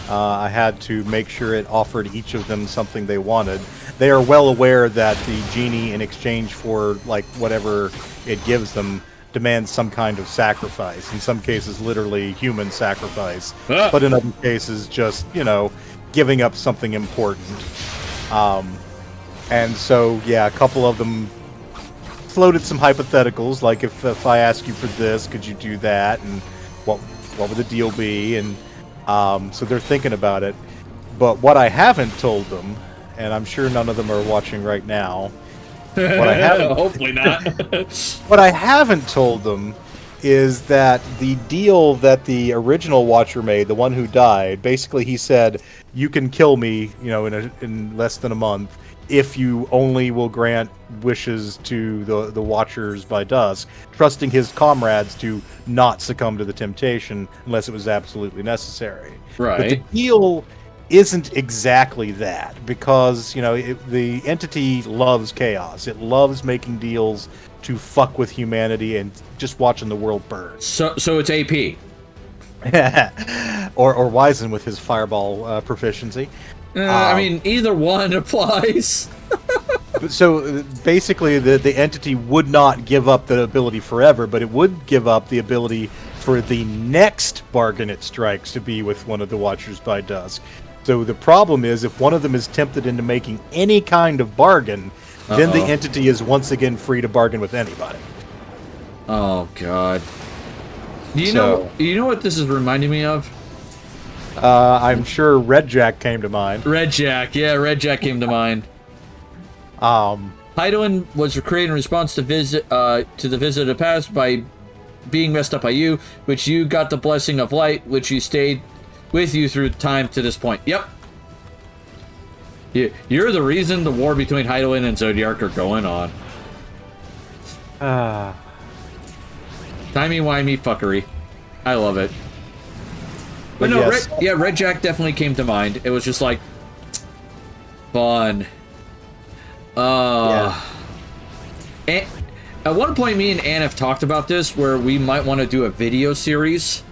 I had to make sure it offered each of them something they wanted. They are well aware that the genie, in exchange for like whatever it gives them, demands some kind of sacrifice. In some cases, literally human sacrifice, but in other cases, just giving up something important. And so, yeah, a couple of them floated some hypotheticals, like if I ask you for this, could you do that, and what would the deal be? And so they're thinking about it. But what I haven't told them, and I'm sure none of them are watching right now, what I haven't hopefully not. what I haven't told them is that the deal that the original Watcher made, the one who died, basically he said, you can kill me, in less than a month, if you only will grant wishes to the Watchers by dusk, trusting his comrades to not succumb to the temptation unless it was absolutely necessary. Right. But the deal isn't exactly that, because the entity loves chaos. It loves making deals to fuck with humanity and just watching the world burn. So it's AP. or Wizen with his fireball proficiency. I mean, either one applies. So basically, the entity would not give up the ability forever, but it would give up the ability for the next bargain it strikes to be with one of the Watchers by dusk. So the problem is, if one of them is tempted into making any kind of bargain, then the entity is once again free to bargain with anybody. Oh God! You know what this is reminding me of? I'm sure Red Jack came to mind. Red Jack, yeah, Red Jack came to mind. Hydaelyn was created in response to the visit of the past by being messed up by you, which you got the blessing of light, which you stayed with you through time to this point. Yep. You're the reason the war between Hydaelyn and Zodiark are going on. Timey-wimey fuckery. I love it. But no, yes. Red Jack definitely came to mind. It was just like, fun. Yeah. And at one point, me and Ann have talked about this, where we might want to do a video series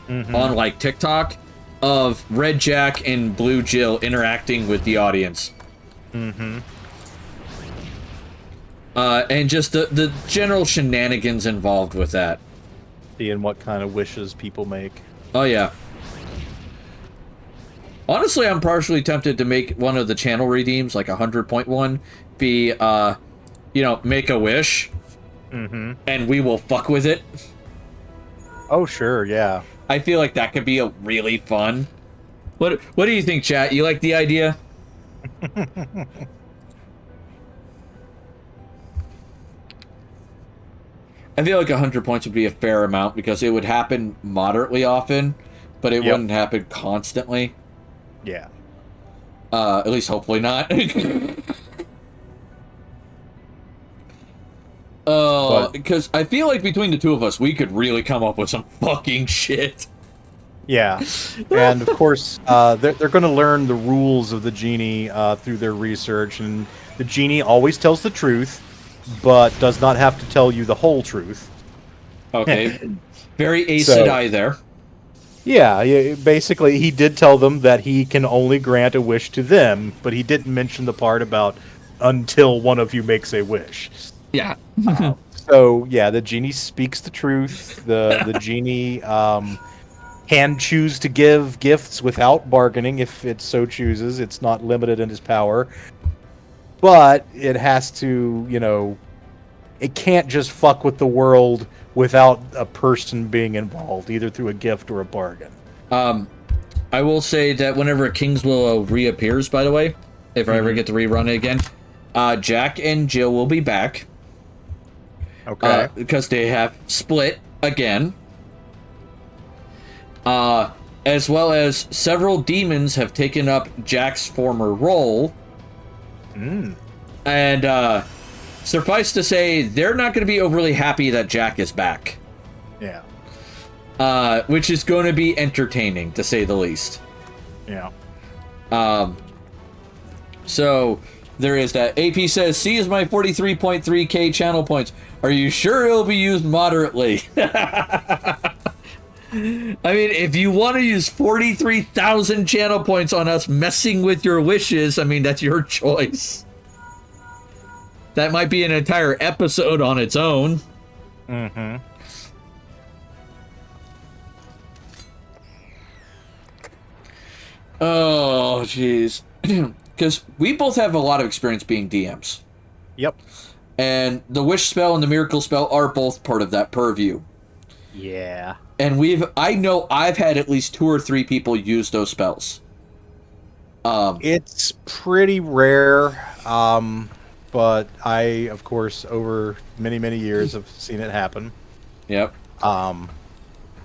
on like TikTok of Red Jack and Blue Jill interacting with the audience. And just the general shenanigans involved with that. Seeing what kind of wishes people make. Oh, yeah. Honestly, I'm partially tempted to make one of the channel redeems, like 100.1, be, make a wish. And we will fuck with it. Oh, sure, yeah. I feel like that could be a really fun. What do you think, chat? You like the idea? I feel like 100 points would be a fair amount, because it would happen moderately often, but it wouldn't happen constantly. Yeah. At least hopefully not. Because I feel like between the two of us, we could really come up with some fucking shit. Yeah. And of course, they're going to learn the rules of the genie through their research, and the genie always tells the truth, but does not have to tell you the whole truth. Okay. Very Aes Sedai there. Yeah, basically, he did tell them that he can only grant a wish to them, but he didn't mention the part about until one of you makes a wish. Yeah. So, yeah, the genie speaks the truth. The genie can choose to give gifts without bargaining if it so chooses. It's not limited in his power. But it has to, it can't just fuck with the world without a person being involved, either through a gift or a bargain. I will say that whenever King's Willow reappears, by the way, if I ever get to rerun it again, Jack and Jill will be back. Okay. Because they have split again. As well as several demons have taken up Jack's former role And suffice to say, they're not going to be overly happy that Jack is back. Yeah. Which is going to be entertaining, to say the least. Yeah. So there is that. AP says, C is my 43.3k channel points. Are you sure it'll be used moderately? I mean, if you want to use 43,000 channel points on us messing with your wishes, I mean, that's your choice. That might be an entire episode on its own. Mm-hmm. Oh, jeez. Because we both have a lot of experience being DMs. Yep. And the Wish spell and the Miracle spell are both part of that purview. Yeah. And I know I've had at least 2 or 3 people use those spells. It's pretty rare, but I, of course, over many, many years have seen it happen. Yep.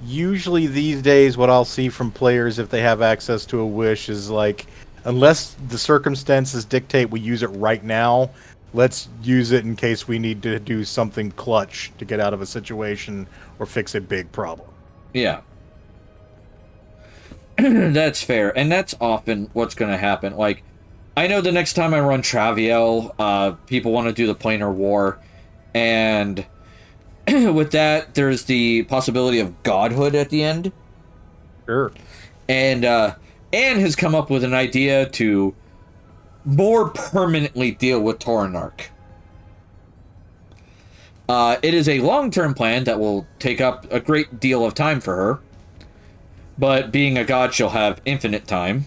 Usually these days, what I'll see from players if they have access to a wish is like, unless the circumstances dictate we use it right now, let's use it in case we need to do something clutch to get out of a situation or fix a big problem. Yeah. That's fair. And that's often what's going to happen. Like, I know the next time I run Traviel, people want to do the planar war. And with that, there's the possibility of godhood at the end. Sure. And Anne has come up with an idea to more permanently deal with Toranarch. It is a long-term plan that will take up a great deal of time for her. But being a god, she'll have infinite time.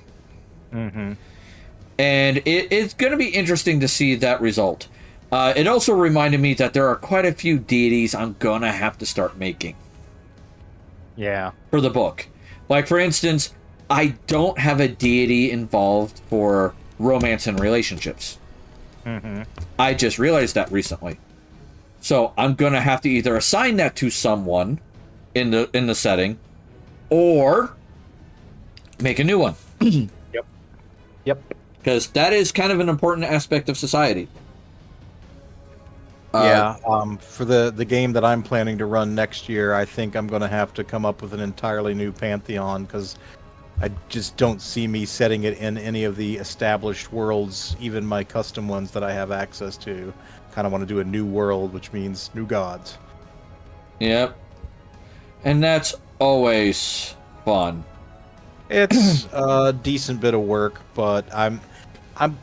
Mm-hmm. And it's going to be interesting to see that result. It also reminded me that there are quite a few deities I'm going to have to start making. Yeah. For the book. Like, for instance, I don't have a deity involved for romance and relationships. Mm-hmm. I just realized that recently. So I'm going to have to either assign that to someone in the setting, or make a new one. Yep. Yep. Because that is kind of an important aspect of society. Yeah, for the game that I'm planning to run next year, I think I'm going to have to come up with an entirely new pantheon, because I just don't see me setting it in any of the established worlds, even my custom ones that I have access to. Kind of want to do a new world, which means new gods. Yep. And that's always fun. It's a decent bit of work, but I'm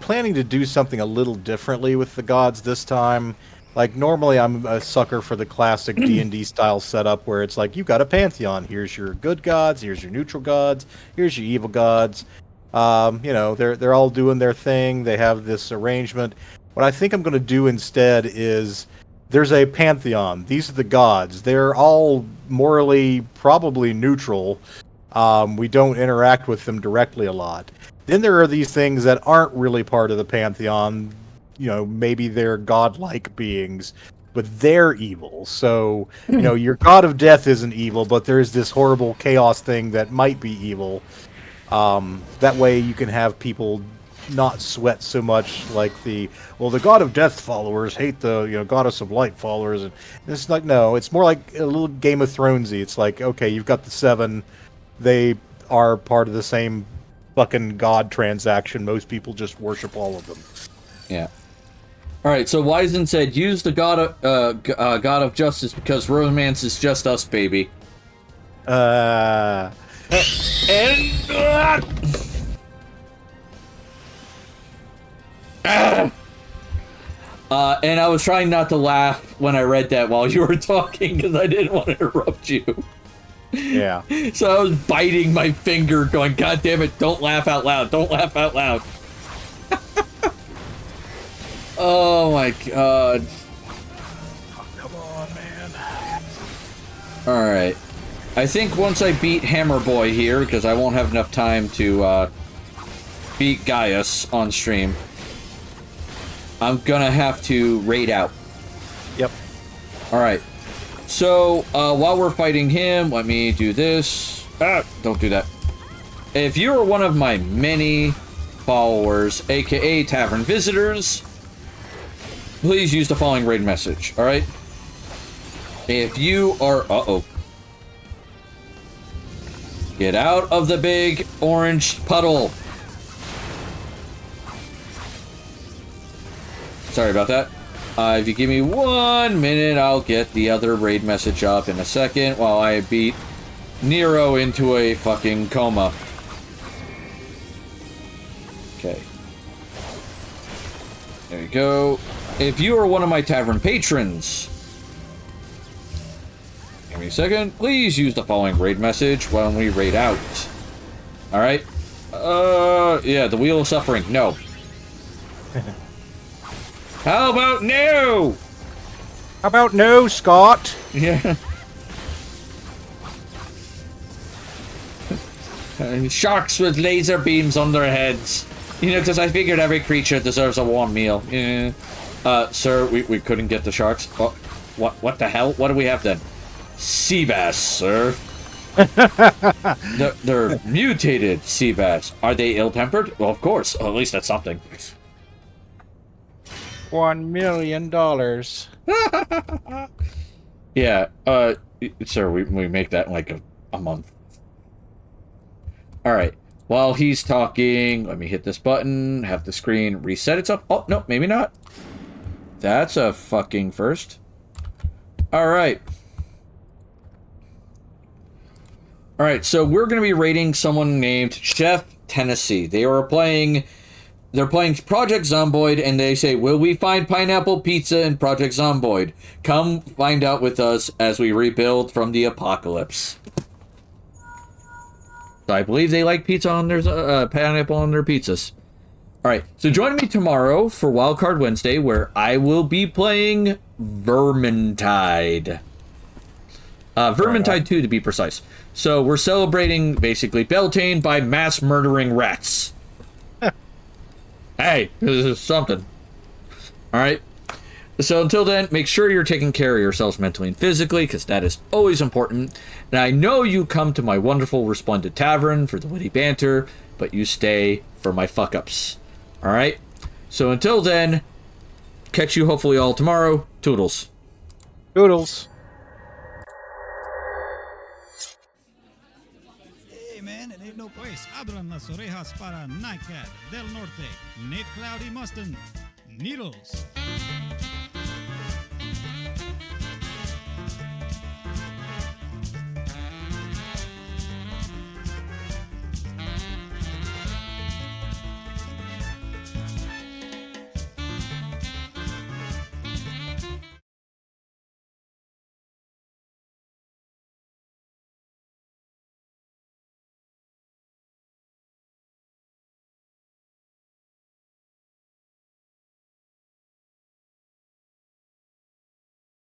planning to do something a little differently with the gods this time. Like, normally I'm a sucker for the classic D&D style setup where it's like, you've got a pantheon. Here's your good gods, here's your neutral gods, here's your evil gods. You know, they're all doing their thing. They have this arrangement. What I think I'm going to do instead is, there's a pantheon. These are the gods. They're all morally probably neutral. We don't interact with them directly a lot. Then there are these things that aren't really part of the pantheon. You know, maybe they're godlike beings, but they're evil. So, you know, your god of death isn't evil, but there's this horrible chaos thing that might be evil. That way you can have people not sweat so much like the god of death followers hate the, you know, goddess of light followers. And it's like, no, it's more like a little Game of Thronesy. It's like, okay, you've got the 7, they are part of the same fucking god transaction. Most people just worship all of them. Yeah. All right, so Wizen said, use the god of justice because romance is just us, baby. And I was trying not to laugh when I read that while you were talking because I didn't want to interrupt you. Yeah. So I was biting my finger going, God damn it, don't laugh out loud. Don't laugh out loud. Oh my god. Oh, come on, man. Alright. I think once I beat Hammer Boy here, because I won't have enough time to beat Gaius on stream, I'm gonna have to raid out. Yep. Alright. So, while we're fighting him, let me do this. Don't do that. If you are one of my many followers, aka tavern visitors, please use the following raid message, alright? If you are... Uh-oh. Get out of the big orange puddle. Sorry about that. If you give me 1 minute, I'll get the other raid message up in a second while I beat Nero into a fucking coma. Okay. There you go. If you are one of my tavern patrons, give me a second. Please use the following raid message when we raid out. Alright? Yeah, the Wheel of Suffering. No. How about no? How about no, Scott? Yeah. Sharks with laser beams on their heads. You know, because I figured every creature deserves a warm meal. Yeah. Sir, we couldn't get the sharks. Oh, what the hell? What do we have then? Sea bass, sir. They're mutated sea bass. Are they ill-tempered? Well, of course. Well, at least that's something. $1 million. Yeah, sir, we make that in like a month. Alright, while he's talking, let me hit this button, have the screen reset itself. Oh, no, maybe not. That's a fucking first. Alright. Alright, so we're going to be rating someone named Chef Tennessee. They're playing Project Zomboid, and they say, will we find pineapple pizza in Project Zomboid? Come find out with us as we rebuild from the apocalypse. So I believe they like pizza on their pineapple on their pizzas. Alright, so join me tomorrow for Wildcard Wednesday, where I will be playing Vermintide. Vermintide 2, to be precise. So we're celebrating, basically, Beltane by mass murdering rats. Hey, this is something. Alright? So until then, make sure you're taking care of yourselves mentally and physically, because that is always important. And I know you come to my wonderful Resplendent Tavern for the witty banter, but you stay for my fuck-ups. Alright? So until then, catch you hopefully all tomorrow. Toodles. Doodles. Hey man, it ain't no pues. Abran las orejas para Nightcat del Norte, Nate Cloudy Mustin, Needles.